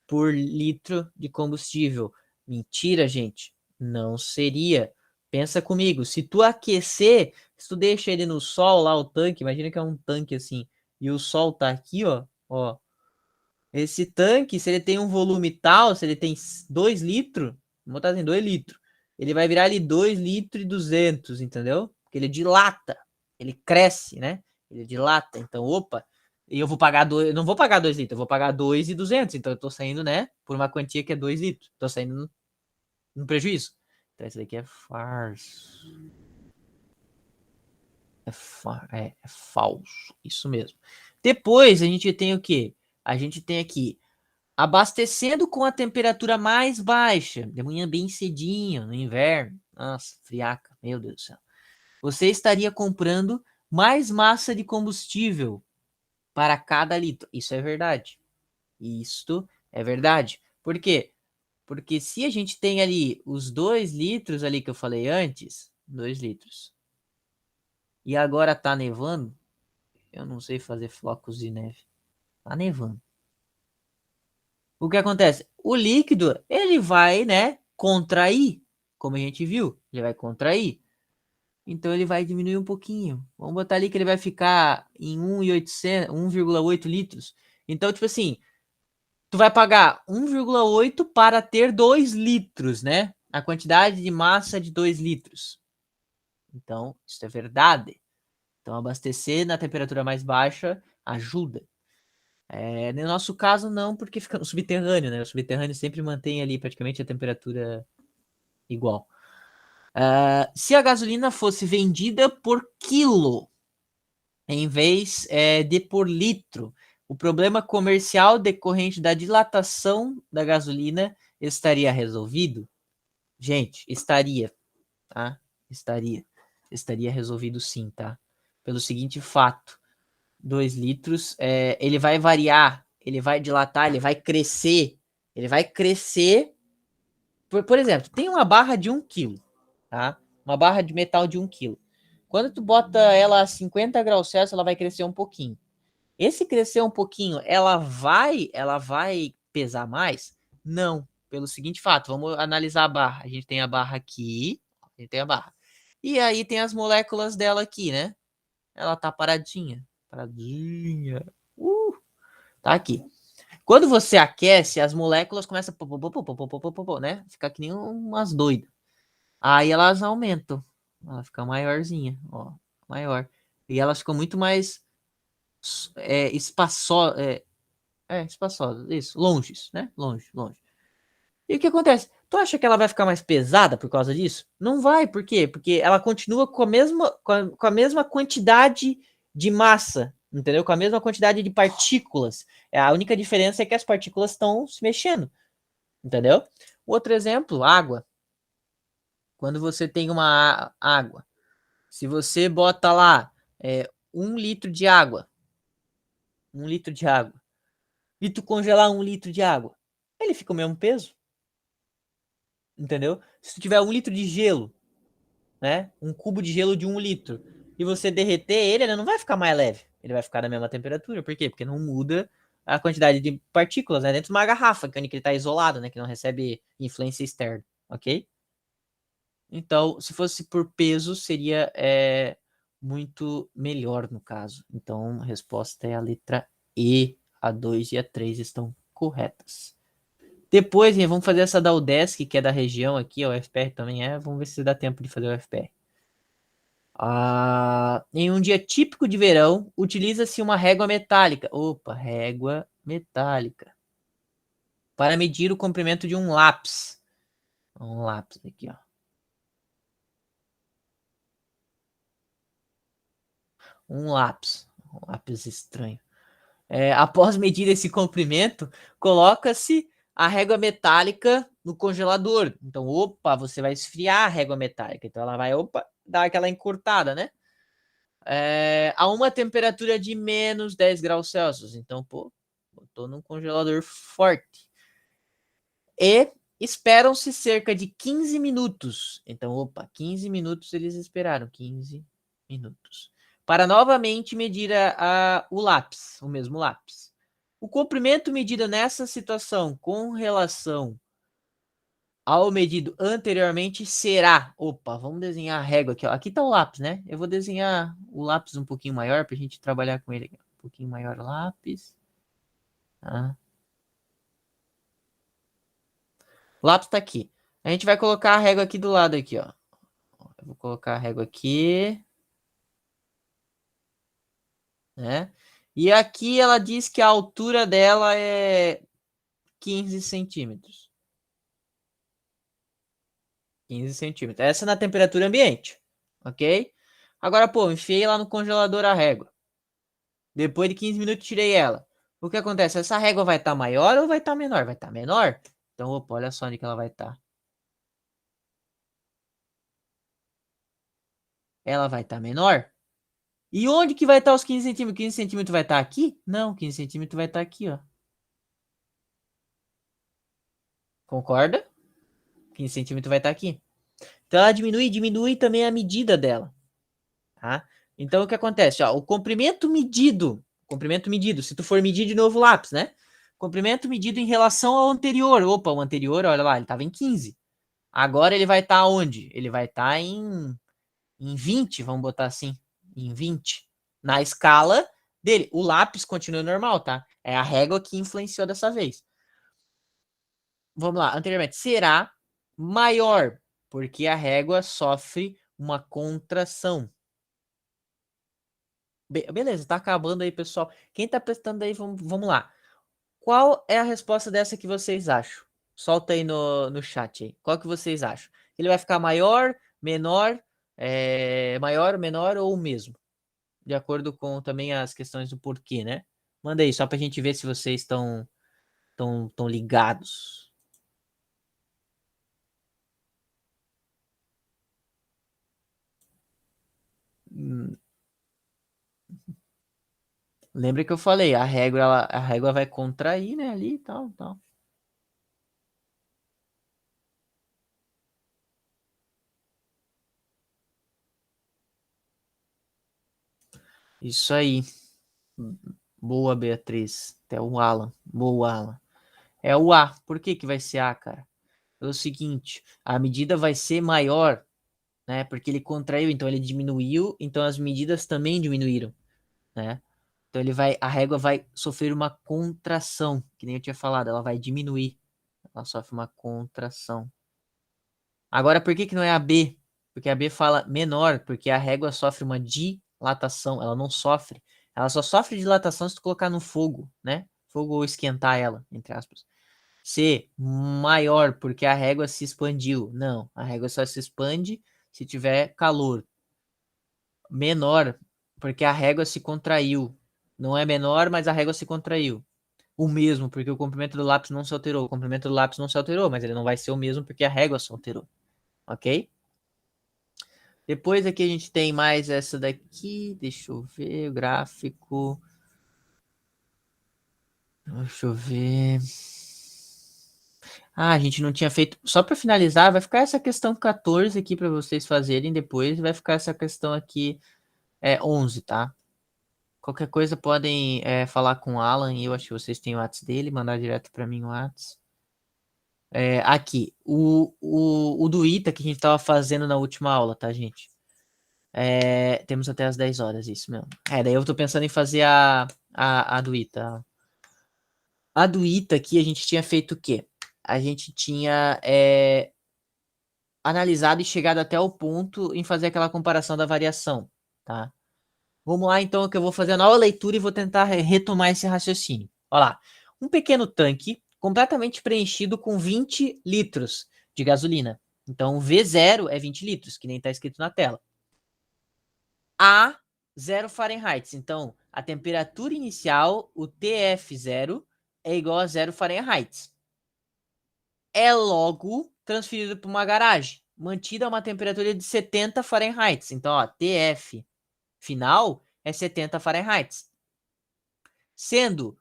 A: por litro de combustível. Mentira, gente. Não seria. Pensa comigo, se tu aquecer, se tu deixa ele no sol lá, o tanque, imagina que é um tanque assim, e o sol tá aqui, ó. Esse tanque, se ele tem um volume tal, se ele tem 2 litros, vamos botar assim, 2 litros, ele vai virar ali 2 litros e 200, entendeu? Porque ele dilata, ele cresce, né? Ele dilata, então, opa, e eu vou pagar eu não vou pagar 2 litros, eu vou pagar 2.200, então eu tô saindo, né, por uma quantia que é 2 litros, tô saindo no prejuízo. Então esse daqui é farso. É falso, isso mesmo. Depois a gente tem o quê? A gente tem aqui abastecendo com a temperatura mais baixa, de manhã bem cedinho, no inverno. Nossa, friaca, meu Deus do céu. Você estaria comprando mais massa de combustível para cada litro. Isso é verdade. Isto é verdade. Por quê? Porque se a gente tem ali os 2 litros ali que eu falei antes, 2 litros, e agora tá nevando, eu não sei fazer flocos de neve. Tá nevando. O que acontece? O líquido, ele vai, né, contrair, como a gente viu, ele vai contrair. Então ele vai diminuir um pouquinho. Vamos botar ali que ele vai ficar em 1,8 litros. Então, tipo assim, tu vai pagar 1,8 para ter 2 litros, né? A quantidade de massa de 2 litros. Então, isso é verdade. Então, abastecer na temperatura mais baixa ajuda. No nosso caso, não, porque fica no subterrâneo, né? O subterrâneo sempre mantém ali praticamente a temperatura igual. Se a gasolina fosse vendida por quilo, em vez de por litro, o problema comercial decorrente da dilatação da gasolina estaria resolvido? Gente, estaria, tá? Estaria resolvido sim, tá? Pelo seguinte fato: 2 litros, ele vai variar, ele vai dilatar, ele vai crescer. Ele vai crescer. Por exemplo, tem uma barra de 1 quilo, tá? Uma barra de metal de 1 quilo. Quando tu bota ela a 50 graus Celsius, ela vai crescer um pouquinho. Esse crescer um pouquinho, ela vai pesar mais? Não, pelo seguinte fato, vamos analisar a barra. A gente tem a barra aqui, a gente tem a barra. E aí tem as moléculas dela aqui, né? Ela tá paradinha, paradinha. Tá aqui. Quando você aquece, as moléculas começam a né? Ficar que nem umas doidas. Aí elas aumentam. Ela fica maiorzinha, ó, maior. E elas ficam muito mais espaçosas, espaçosas, isso, longes, né? Longe, longe. E o que acontece? Tu acha que ela vai ficar mais pesada por causa disso? Não vai, por quê? Porque ela continua com a mesma quantidade de massa, entendeu? Com a mesma quantidade de partículas. A única diferença é que as partículas estão se mexendo, entendeu? Outro exemplo, água. Quando você tem uma água, se você bota lá 1 litro de água, 1 litro de água, e tu congelar 1 litro de água, ele fica o mesmo peso, entendeu? Se tu tiver 1 litro de gelo, né? Um cubo de gelo de 1 litro, e você derreter ele não vai ficar mais leve. Ele vai ficar na mesma temperatura. Por quê? Porque não muda a quantidade de partículas, né? Dentro de uma garrafa, que ele está isolado, né? Que não recebe influência externa, ok? Então, se fosse por peso, seria muito melhor no caso. Então, a resposta é a letra E. A 2 e a 3 estão corretas. Depois, gente, vamos fazer essa da UDESC, que é da região aqui, o UFPR também é. Vamos ver se dá tempo de fazer o UFPR. Em um dia típico de verão, utiliza-se uma régua metálica. Opa, régua metálica. Para medir o comprimento de um lápis. Um lápis aqui, ó. Um lápis. Um lápis estranho. Após medir esse comprimento, coloca-se a régua metálica no congelador. Então, opa, você vai esfriar a régua metálica. Então, ela vai, opa, dar aquela encurtada, né? A uma temperatura de menos 10 graus Celsius. Então, pô, botou num congelador forte. E esperam-se cerca de 15 minutos. Então, opa, 15 minutos eles esperaram. 15 minutos. Para novamente medir o lápis, o mesmo lápis. O comprimento medido nessa situação com relação ao medido anteriormente será. Opa, vamos desenhar a régua aqui, ó. Aqui tá o lápis, né? Eu vou desenhar o lápis um pouquinho maior para a gente trabalhar com ele aqui. Um pouquinho maior o lápis. Tá? O lápis tá aqui. A gente vai colocar a régua aqui do lado aqui, ó. Eu vou colocar a régua aqui, né? E aqui ela diz que a altura dela é 15 centímetros. 15 centímetros. Essa é na temperatura ambiente, ok? Agora, pô, enfiei lá no congelador a régua. Depois de 15 minutos, tirei ela. O que acontece? Essa régua vai estar maior ou vai estar menor? Vai estar menor. Então, opa, olha só onde que ela vai estar. Ela vai estar menor. E onde que vai estar os 15 centímetros? 15 centímetros vai estar aqui? Não, 15 centímetros vai estar aqui, ó. Concorda? 15 centímetros vai estar aqui. Então, ela diminui também a medida dela. Tá? Então, o que acontece? Ó, o comprimento medido, se tu for medir de novo o lápis, né? Comprimento medido em relação ao anterior. Opa, o anterior, olha lá, ele estava em 15. Agora ele vai estar onde? Ele vai estar em 20, vamos botar assim. Em 20. Na escala dele. O lápis continua normal, tá? É a régua que influenciou dessa vez. Vamos lá, anteriormente. Será maior, porque a régua sofre uma contração. Beleza, tá acabando aí, pessoal. Quem tá prestando aí, vamos lá. Qual é a resposta dessa que vocês acham? Solta aí no chat aí. Qual que vocês acham? Ele vai ficar maior, menor, maior, menor ou o mesmo? De acordo com também as questões do porquê, né? Manda aí, só pra gente ver se vocês tão ligados. Hum, Lembra que eu falei, a régua vai contrair, né, ali e tal, tal. Isso aí. Boa, Beatriz. Até o Alan. Boa, Alan. É o A. Por que que vai ser A, cara? É o seguinte, a medida vai ser maior, né? Porque ele contraiu, então ele diminuiu, então as medidas também diminuíram, né? Então a régua vai sofrer uma contração, que nem eu tinha falado, ela vai diminuir. Ela sofre uma contração. Agora, por que que não é a B? Porque a B fala menor, porque a régua sofre uma dilatação, ela não sofre. Ela só sofre dilatação se tu colocar no fogo, né? Fogo ou esquentar ela, entre aspas. C, maior, porque a régua se expandiu. Não, a régua só se expande se tiver calor. Menor, porque a régua se contraiu. Não é menor, mas a régua se contraiu. O mesmo, porque o comprimento do lápis não se alterou. O comprimento do lápis não se alterou, mas ele não vai ser o mesmo porque a régua se alterou. Ok? Depois aqui a gente tem mais essa daqui. Deixa eu ver o gráfico. Deixa eu ver. Ah, a gente não tinha feito. Só para finalizar, vai ficar essa questão 14 aqui para vocês fazerem depois. Vai ficar essa questão aqui 11, tá? Qualquer coisa podem falar com o Alan. Eu acho que vocês têm o WhatsApp dele. Mandar direto para mim o WhatsApp. Aqui, o do ITA que a gente estava fazendo na última aula, tá, gente? Temos até as 10 horas, isso mesmo. Daí eu tô pensando em fazer a do ITA. A do ITA aqui a gente tinha feito o quê? A gente tinha analisado e chegado até o ponto em fazer aquela comparação da variação, tá? Vamos lá, então, que eu vou fazer a nova leitura e vou tentar retomar esse raciocínio. Olha lá. Um pequeno tanque completamente preenchido com 20 litros de gasolina. Então, V0 é 20 litros, que nem está escrito na tela. A 0 Fahrenheit. Então, a temperatura inicial, o TF0, é igual a 0 Fahrenheit. É logo transferido para uma garagem, mantida a uma temperatura de 70 Fahrenheit. Então, ó, TF final é 70 Fahrenheit. Sendo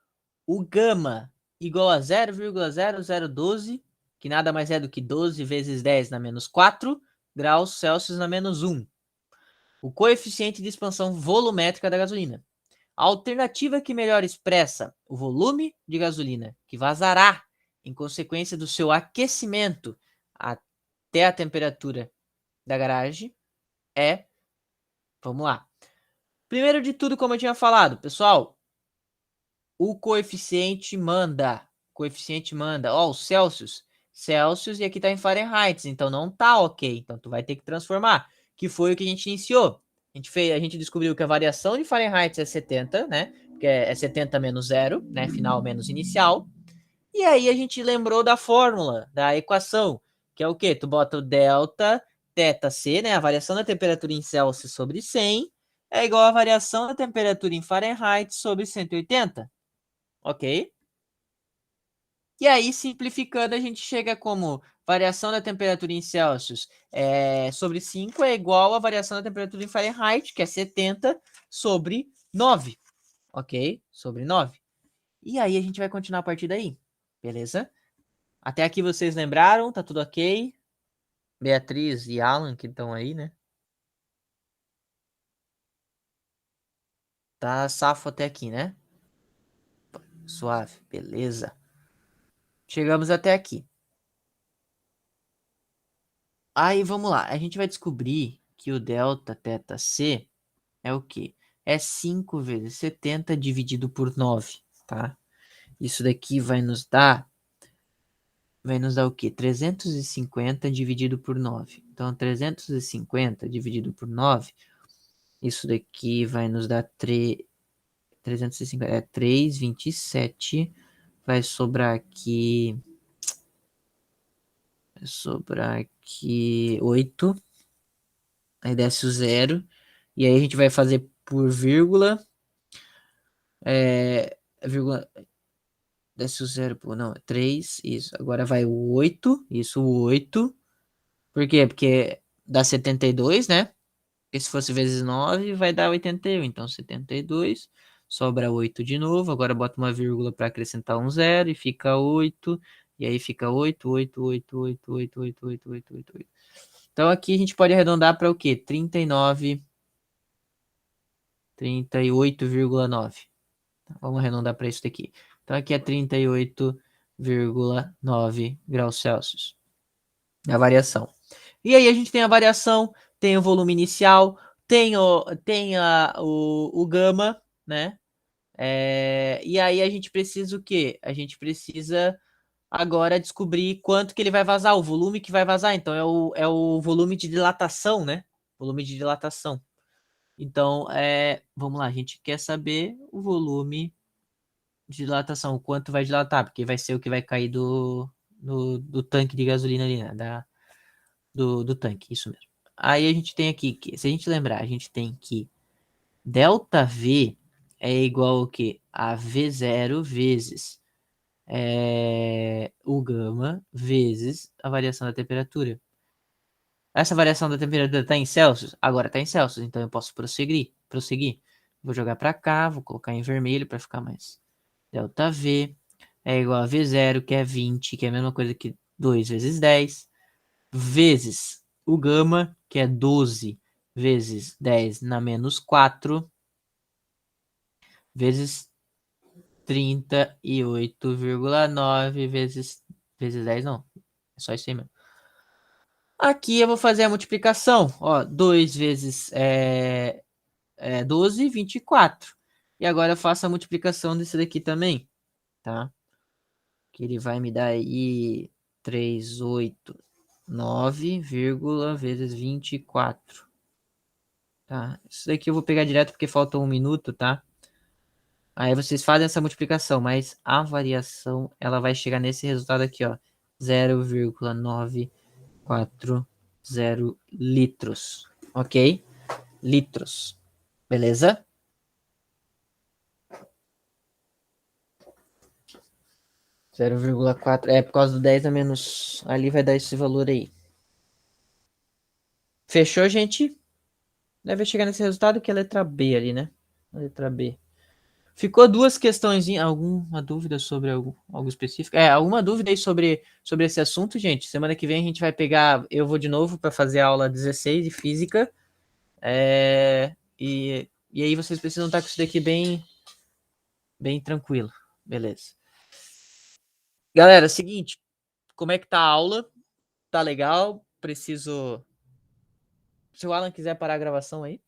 A: o gama igual a 0,0012, que nada mais é do que 12 vezes 10 na menos 4 graus Celsius na menos 1. O coeficiente de expansão volumétrica da gasolina. A alternativa que melhor expressa o volume de gasolina que vazará em consequência do seu aquecimento até a temperatura da garagem é, vamos lá. Primeiro de tudo, como eu tinha falado, pessoal, o coeficiente manda. Coeficiente manda. Ó, o Celsius. Celsius e aqui tá em Fahrenheit. Então não tá ok. Então tu vai ter que transformar. Que foi o que a gente iniciou. A gente descobriu que a variação de Fahrenheit é 70, né? Porque é 70 menos zero, né? Final menos inicial. E aí a gente lembrou da fórmula, da equação. Que é o quê? Tu bota o delta θ C, né? A variação da temperatura em Celsius sobre 100 é igual à variação da temperatura em Fahrenheit sobre 180. Ok? E aí, simplificando, a gente chega como variação da temperatura em Celsius sobre 5 é igual à variação da temperatura em Fahrenheit, que é 70, sobre 9. Ok? Sobre 9. E aí a gente vai continuar a partir daí. Beleza? Até aqui vocês lembraram? Tá tudo ok? Beatriz e Alan que estão aí, né? Tá safo até aqui, né? Suave. Beleza. Chegamos até aqui. Aí vamos lá. A gente vai descobrir que o delta θ C é o quê? É 5 vezes 70 dividido por 9, tá? Isso daqui vai nos dar o quê? 350 dividido por 9. Então, 350 dividido por 9 Isso daqui vai nos dar 350, 3,27. Vai sobrar aqui. Vai sobrar aqui 8. Aí desce o 0. E aí a gente vai fazer por vírgula. Vírgula. Desce o 0, pô. Não, 3. Isso. Agora vai o 8. Isso, o 8. Por quê? Porque dá 72, né? Porque se fosse vezes 9, vai dar 81. Então, 72. Sobra 8 de novo. Agora bota uma vírgula para acrescentar um 0 e fica 8. E aí fica 8, 8, 8, 8, 8, 8, 8, 8, 8, 8. Então aqui a gente pode arredondar para o quê? 39, 38,9. Vamos arredondar para isso daqui. Então aqui é 38,9 graus Celsius. A variação. E aí a gente tem a variação, tem o volume inicial, tem o gama, né? E aí a gente precisa o quê? A gente precisa agora descobrir quanto que ele vai vazar, o volume que vai vazar. Então é o volume de dilatação, né? Volume de dilatação. Então, vamos lá, a gente quer saber o volume de dilatação, o quanto vai dilatar, porque vai ser o que vai cair do tanque de gasolina ali, né? Do tanque, isso mesmo. Aí a gente tem aqui, que, se a gente lembrar, a gente tem que ΔV é igual ao que? A V0 vezes o gama vezes a variação da temperatura. Essa variação da temperatura está em Celsius? Agora está em Celsius, então eu posso prosseguir. Vou jogar para cá, vou colocar em vermelho para ficar mais. ΔV é igual a V0, que é 20, que é a mesma coisa que 2 vezes 10, vezes o gama, que é 12 vezes 10 na menos 4, vezes 38,9 vezes 10, não. É só isso aí mesmo. Aqui eu vou fazer a multiplicação. Ó, 2 vezes 12, 24. E agora eu faço a multiplicação desse daqui também, tá? Que ele vai me dar aí 389, vezes 24. Tá? Isso daqui eu vou pegar direto porque falta 1 minuto, tá? Aí vocês fazem essa multiplicação, mas a variação ela vai chegar nesse resultado aqui, ó. 0,940 litros. Ok? Litros. Beleza? 0,4. É por causa do 10 a menos. Ali vai dar esse valor aí. Fechou, gente? Deve chegar nesse resultado que é a letra B ali, né? A letra B. Ficou duas questões. Alguma dúvida sobre algo específico? Alguma dúvida aí sobre esse assunto, gente? Semana que vem a gente vai pegar. Eu vou de novo para fazer a aula 16 de física. E aí vocês precisam estar com isso daqui bem tranquilo. Beleza. Galera, seguinte. Como é que tá a aula? Tá legal? Preciso. Se o Alan quiser parar a gravação aí.